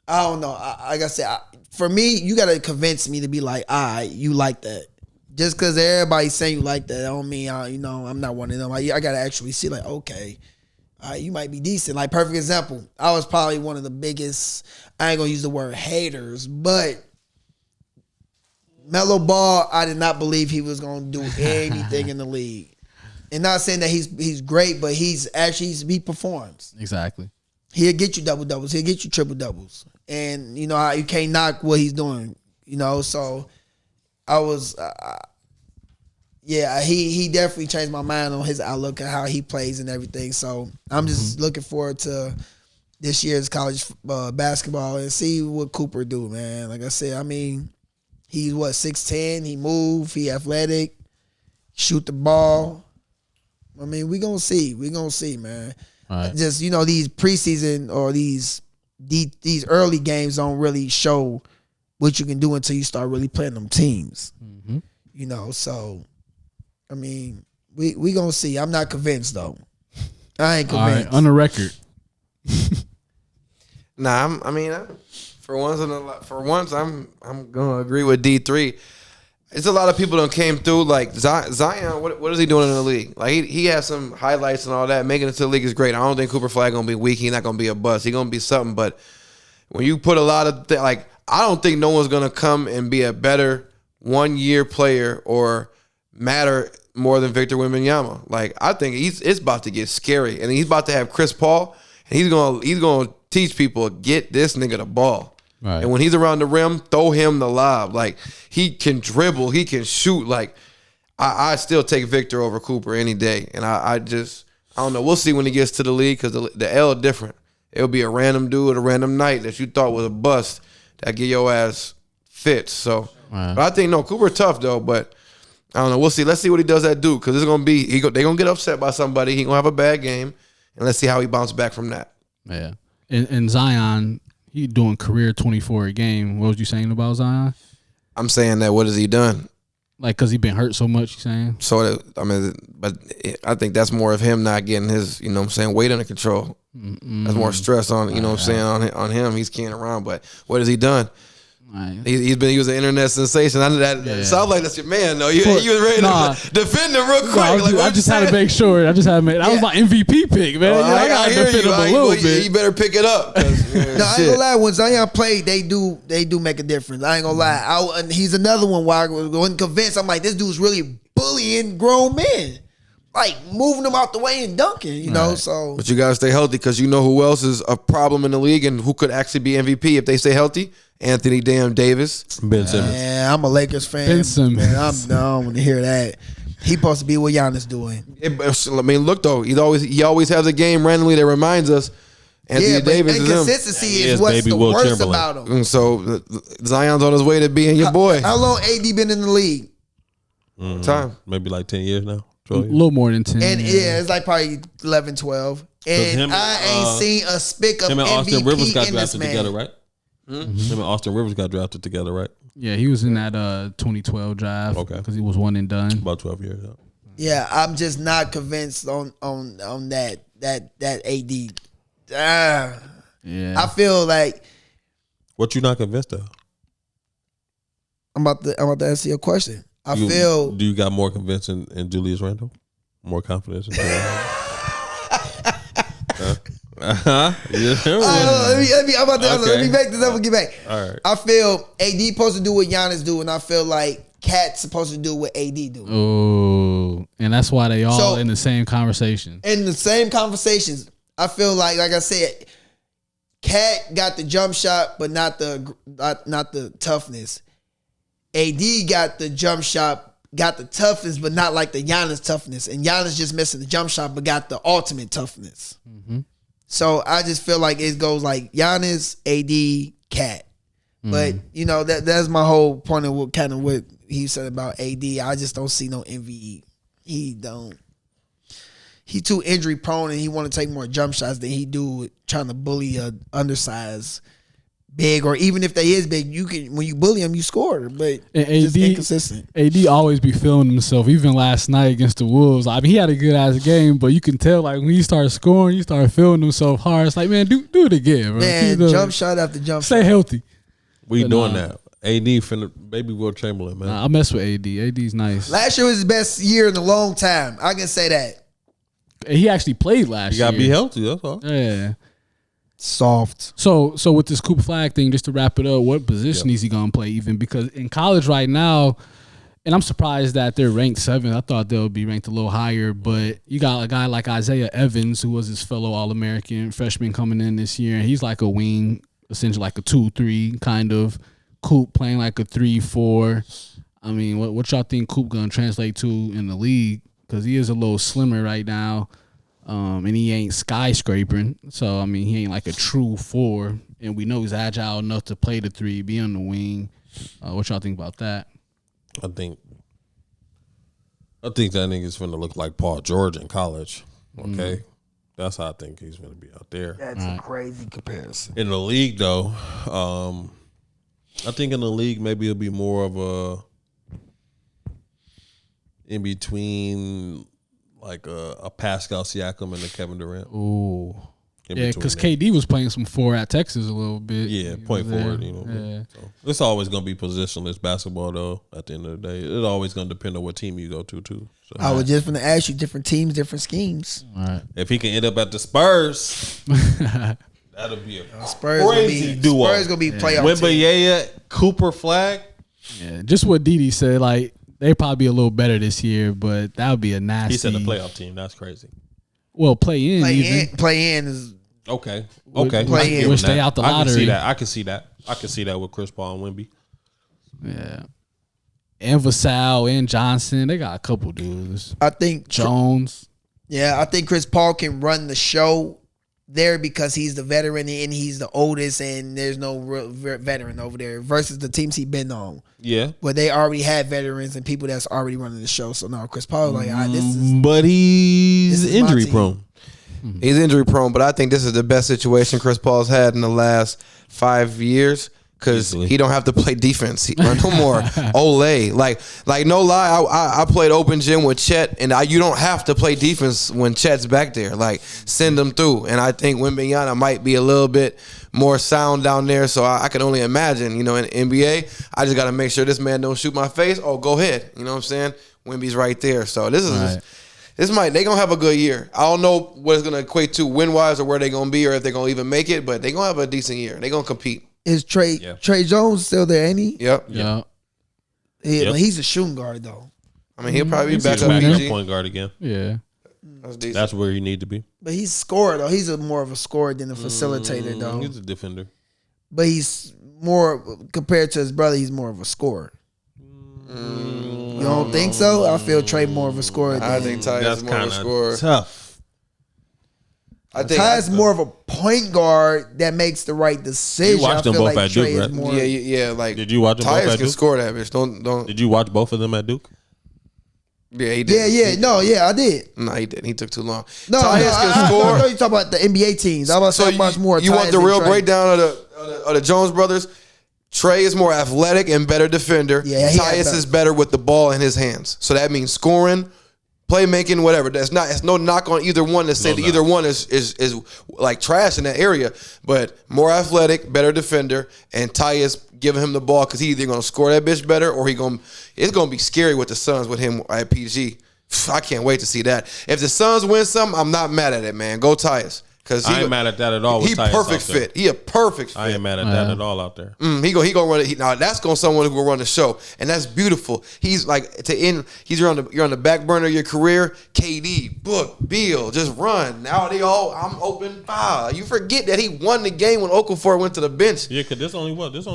Speaker 4: I don't know, like I said, for me, you got to convince me to be like, you like that. Just because everybody's saying you like that, I don't mean, I'm not one of them. I got to actually see, like, okay, you might be decent. Like, perfect example, I was probably one of the biggest, I ain't going to use the word haters, but Melo Ball, I did not believe he was going to do anything in the league. And not saying that he's great, but he performs.
Speaker 1: Exactly.
Speaker 4: He'll get you double doubles. He'll get you triple doubles. And you can't knock what he's doing. So I was, he definitely changed my mind on his outlook and how he plays and everything. So I'm just looking forward to this year's college basketball and see what Cooper do, man. Like I said, I mean, he's 6'10", he move, he athletic, shoot the ball. I mean, we gonna see, man.
Speaker 1: Right.
Speaker 4: Just these preseason or these early games don't really show what you can do until you start really playing them teams. Mm-hmm. So I mean, we gonna see. I'm not convinced though. I ain't convinced.
Speaker 1: All right, on the record.
Speaker 3: Nah, for once, I'm gonna agree with D3. It's a lot of people that came through. Like Zion, what is he doing in the league? Like he has some highlights and all that. Making it to the league is great. I don't think Cooper Flagg gonna be weak. He's not gonna be a bust. He's gonna be something. But when you put a lot of I don't think no one's gonna come and be a better 1-year player or matter more than Victor Wembanyama. Like I think it's about to get scary, and he's about to have Chris Paul, and he's gonna teach people, get this nigga the ball. Right. And when he's around the rim, throw him the lob. Like, he can dribble, he can shoot. Like, I still take Victor over Cooper any day. And I don't know. We'll see when he gets to the league, because the L is different. It'll be a random dude, a random night that you thought was a bust that get your ass fits. So, right. But I think, no, Cooper tough, though. But I don't know. We'll see. Let's see what he does at Duke because it's gonna be they're gonna get upset by somebody. He gonna have a bad game, and let's see how he bounces back from that.
Speaker 1: Yeah, and Zion, he doing career 24 a game. What was you saying about Zion?
Speaker 3: I'm saying that what has he done?
Speaker 1: Like, cause he been hurt so much. You saying?
Speaker 3: So but I think that's more of him not getting his, weight under control. That's more stress on, on him. He's keying around, but what has he done?
Speaker 1: Right.
Speaker 3: He was an internet sensation. I know that sounds like that's your man though. You was ready to defend him real quick.
Speaker 1: I just had to make sure. That was my MVP pick, man. I gotta defend him a little bit.
Speaker 3: You better pick it up.
Speaker 4: No, I ain't gonna lie. When Zion played, they do make a difference. I ain't gonna lie. He's another one where I wasn't convinced. I'm like, this dude's really bullying grown men, like moving them out the way and dunking. You know, so.
Speaker 3: But you gotta stay healthy because you know who else is a problem in the league and who could actually be MVP if they stay healthy. Anthony Davis.
Speaker 2: Ben Simmons.
Speaker 4: Yeah, I'm a Lakers fan.
Speaker 1: Ben Simmons.
Speaker 4: Man, I don't want to hear that. He supposed to be what Giannis doing.
Speaker 3: Look though, he always has a game randomly that reminds us. Anthony Davis is him.
Speaker 4: Inconsistency is what's the worst about him.
Speaker 3: And so Zion's on his way to being your boy.
Speaker 4: How long AD been in the league?
Speaker 3: Time.
Speaker 2: Maybe like 10 years now.
Speaker 1: 12 years. A little more than 10.
Speaker 4: And it's like probably 11, 12. And I ain't seen a spick of
Speaker 2: him and
Speaker 4: MVP
Speaker 2: Austin Rivers got
Speaker 4: in this
Speaker 2: drafted
Speaker 4: man.
Speaker 2: together, right? Him and Austin Rivers got drafted together, right?
Speaker 1: Yeah, he was in that 2012 draft.
Speaker 2: Okay.
Speaker 1: Because he was one and done.
Speaker 2: About 12 years.
Speaker 4: Yeah, I'm just not convinced on that AD.
Speaker 1: Yeah.
Speaker 4: I feel like
Speaker 2: What you not convinced of?
Speaker 4: I'm about to ask you a question.
Speaker 2: Do you got more convincing in Julius Randle? More confidence in Julius Randle?
Speaker 4: Let me make this up and get back.
Speaker 2: All right.
Speaker 4: I feel AD supposed to do what Giannis do, and I feel like Cat's supposed to do what AD do.
Speaker 1: Oh, and that's why they all in the same conversation.
Speaker 4: In the same conversations, I feel like I said, Cat got the jump shot, but not the toughness. AD got the jump shot, got the toughness, but not like the Giannis toughness. And Giannis just missing the jump shot, but got the ultimate toughness. Mm-hmm. So I just feel like it goes like Giannis, AD, Cat. But that's my whole point of what he said about AD. I just don't see no MVE. He too injury prone, and he want to take more jump shots than he do trying to bully a undersized big, or even if they is big, you can, when you bully him, you score. But it's inconsistent.
Speaker 1: AD always be feeling himself. Even last night against the Wolves, I mean, he had a good ass game, but you can tell like when he started scoring, he started feeling himself hard. It's like, man, do it again, bro.
Speaker 4: Man, jump shot after jump shot.
Speaker 1: Stay healthy.
Speaker 2: We doing that. AD finna baby Will Chamberlain, man.
Speaker 1: I mess with AD. AD's nice.
Speaker 4: Last year was his best year in a long time. I can say that.
Speaker 1: He actually played last year.
Speaker 2: You gotta be healthy. That's all.
Speaker 1: Yeah.
Speaker 4: Soft.
Speaker 1: So with this Cooper Flagg thing, just to wrap it up, what position is he gonna play? Even because in college right now, and I'm surprised that they're ranked 7th. I thought they'll be ranked a little higher, but you got a guy like Isaiah Evans, who was his fellow All-American freshman coming in this year, and he's like a wing, essentially like a 2-3 kind of. Coop playing like a 3-4. I mean, what y'all think Coop gonna translate to in the league? Because he is a little slimmer right now, and he ain't skyscraping. So I mean, he ain't like a true 4, and we know he's agile enough to play the 3, be on the wing. What y'all think about that?
Speaker 2: I think that nigga's finna look like Paul George in college. Okay, that's how I think he's gonna be out there.
Speaker 4: That's a crazy comparison.
Speaker 2: In the league, though, I think in the league maybe it'll be more of a in between, like a Pascal Siakam and a Kevin Durant.
Speaker 1: Ooh. Yeah, because KD was playing some 4 at Texas a little bit.
Speaker 2: Yeah, point forward. So it's always gonna be positionless basketball, though. At the end of the day, it's always gonna depend on what team you go to, too. So,
Speaker 4: I was just gonna ask you, different teams, different schemes.
Speaker 1: All right.
Speaker 2: If he can end up at the Spurs, that'll be a crazy duo.
Speaker 4: Spurs gonna be playoff.
Speaker 2: Wembanyama, Cooper Flagg.
Speaker 1: Yeah, just what Didi said. Like they probably be a little better this year, but that would be a nasty.
Speaker 2: He said a playoff team. That's crazy.
Speaker 1: Well, play in
Speaker 4: is
Speaker 2: okay.
Speaker 4: Play in.
Speaker 1: We'll stay out the lottery.
Speaker 2: I can see that with Chris Paul and Wemby.
Speaker 1: Yeah. And Vassell and Johnson. They got a couple dudes.
Speaker 4: I think
Speaker 1: Jones.
Speaker 4: Yeah, I think Chris Paul can run the show, there because he's the veteran and he's the oldest, and there's no real veteran over there versus the teams he's been on.
Speaker 2: Yeah,
Speaker 4: but they already had veterans and people that's already running the show. So no, Chris Paul like, this is.
Speaker 2: But he's injury prone.
Speaker 3: He's injury prone, but I think this is the best situation Chris Paul's had in the last 5 years. Because he don't have to play defense no more. Olay, like no lie, I played open gym with Chet, and you don't have to play defense when Chet's back there. Like send them through, and I think Wembanyama might be a little bit more sound down there. So I can only imagine, in NBA, I just got to make sure this man don't shoot my face. Oh, go ahead, you know what I'm saying? Wemby's right there. So this is. Right. They gonna have a good year. I don't know what it's gonna equate to win wise or where they gonna be or if they're gonna even make it, but they gonna have a decent year. They gonna compete.
Speaker 4: Is Trey Jones still there, ain't he?
Speaker 3: Yep.
Speaker 1: Yeah.
Speaker 4: But he's a shooting guard though.
Speaker 3: I mean, he'll probably be back
Speaker 2: up point guard again.
Speaker 1: Yeah.
Speaker 3: That's
Speaker 2: where you need to be.
Speaker 4: But he's a scorer though. He's more of a scorer than a facilitator though.
Speaker 2: He's a defender.
Speaker 4: But he's more compared to his brother. He's more of a scorer. You don't think so? I feel Trey more of a scorer.
Speaker 3: I think Ty is more of a scorer.
Speaker 2: Tough.
Speaker 3: I think
Speaker 4: Ty's more of a point guard that makes the right decision.
Speaker 2: You watched them both at Duke, right?
Speaker 3: Yeah. Like,
Speaker 2: did you watch them both at Duke?
Speaker 3: Can score that bitch. Don't.
Speaker 2: Did you watch both of them at Duke?
Speaker 3: Yeah, he did.
Speaker 4: Yeah, I did.
Speaker 3: No, he didn't. He took too long.
Speaker 4: No,
Speaker 3: Tyus can score.
Speaker 4: I know you talking about the NBA teams. I was so much more.
Speaker 3: You want the real breakdown of the Jones brothers? Trey is more athletic and better defender.
Speaker 4: Yeah,
Speaker 3: Tyus is better with the ball in his hands. So that means scoring, playmaking, whatever. It's no knock on either one to say that either one is like trash in that area. But more athletic, better defender, and Tyus giving him the ball because he's either gonna score that bitch better or it's gonna be scary with the Suns with him at PG. I can't wait to see that. If the Suns win something, I'm not mad at it, man. Go Tyus.
Speaker 2: I ain't mad at that at all.
Speaker 3: He perfect fit. He a perfect fit.
Speaker 2: I ain't mad at that at all out there.
Speaker 3: He gonna run it. Now that's gonna someone who will run the show, and that's beautiful. He's like you're on the back burner of your career. KD, Book, Beal, just run. Now I'm open. You forget that he won the game when Okafor went to the bench.
Speaker 2: Yeah, because this only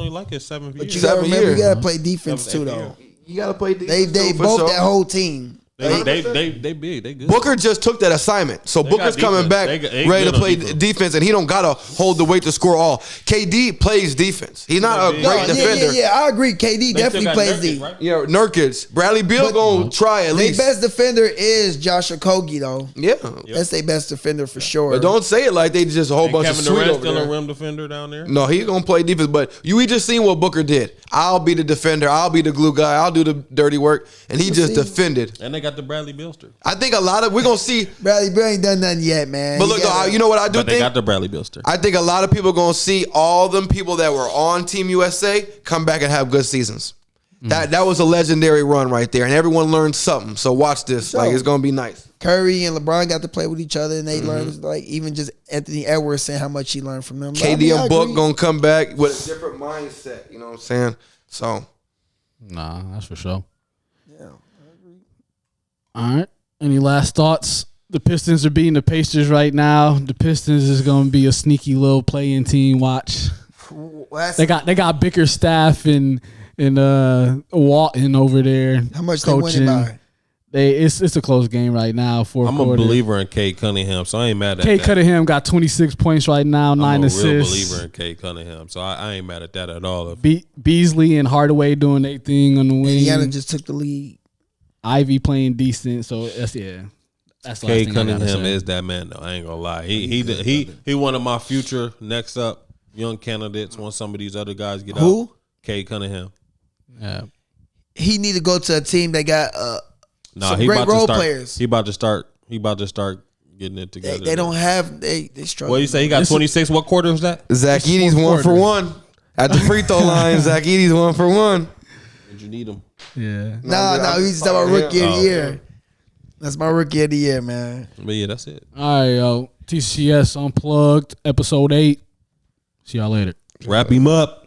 Speaker 2: like his 7th year.
Speaker 4: But you gotta remember, you gotta play defense too, though.
Speaker 3: You gotta play defense.
Speaker 4: They both that whole team.
Speaker 2: They big. They good.
Speaker 3: Booker just took that assignment. So Booker's coming back ready to play defense, and he don't got to hold the weight to score all. KD plays defense. He's not a great defender.
Speaker 4: Yeah, I agree. KD definitely plays D.
Speaker 2: Right?
Speaker 3: Yeah, Nurkic. Bradley Beal going to try at least.
Speaker 4: Their best defender is Josh Okogie, though.
Speaker 3: Yeah.
Speaker 4: That's their best defender for sure.
Speaker 3: But don't say it like they just a whole bunch of
Speaker 2: Kevin
Speaker 3: sweet
Speaker 2: Durant
Speaker 3: over
Speaker 2: still
Speaker 3: there.
Speaker 2: a rim defender down there?
Speaker 3: No, he's going to play defense. But we just seen what Booker did. I'll be the defender. I'll be the glue guy. I'll do the dirty work. And he just defended.
Speaker 2: And they got the Bradley Bealster.
Speaker 3: I think we're going to see.
Speaker 4: Bradley Beal ain't done nothing yet, man.
Speaker 3: But look, you know what I do think?
Speaker 2: They got the Bradley Bealster.
Speaker 3: I think a lot of people are going to see all them people that were on Team USA come back and have good seasons. That was a legendary run right there, and everyone learned something. So watch this.
Speaker 4: So,
Speaker 3: like, it's going to be nice.
Speaker 4: Curry and LeBron got to play with each other, and they learned, like, even just Anthony Edwards saying how much he learned from them.
Speaker 3: KD and Book going to come back with a different mindset. You know what I'm saying? So.
Speaker 1: Nah, that's for sure.
Speaker 4: Yeah, I agree.
Speaker 1: All right. Any last thoughts? The Pistons are beating the Pacers right now. The Pistons is going to be a sneaky little playing team. Watch. They got Bickerstaff and Walton over there.
Speaker 4: How much
Speaker 1: coaching.
Speaker 4: they winning by?
Speaker 1: It's a close game right now.
Speaker 2: I'm a believer in Cade Cunningham, so I ain't mad at that.
Speaker 1: Cade Cunningham got 26 points right now, 9 assists.
Speaker 2: I'm a real believer in Cade Cunningham, so I ain't mad at that at all.
Speaker 1: Beasley and Hardaway doing their thing on the wing.
Speaker 4: Indiana just took the lead.
Speaker 1: Ivy playing decent, so that's the
Speaker 2: Cade Cunningham is that man though. I ain't gonna lie. He one of my future next up young candidates. Once some of these other guys get out. Cade Cunningham.
Speaker 1: Yeah.
Speaker 4: He need to go to a team that got some great role players.
Speaker 2: He about to start getting it together.
Speaker 4: They don't have they struggle.
Speaker 2: What you say? He got 26. What quarter was that?
Speaker 3: Zach Edey's 1 for 1 at the free throw line. Zach Edey's 1 for 1.
Speaker 2: Did you need him?
Speaker 1: Yeah.
Speaker 4: No, he's talking about rookie of the year. That's my rookie of the year, man.
Speaker 2: But yeah, that's it.
Speaker 1: All right, yo. TCS Unplugged, episode 8. See y'all later.
Speaker 2: Wrap him up.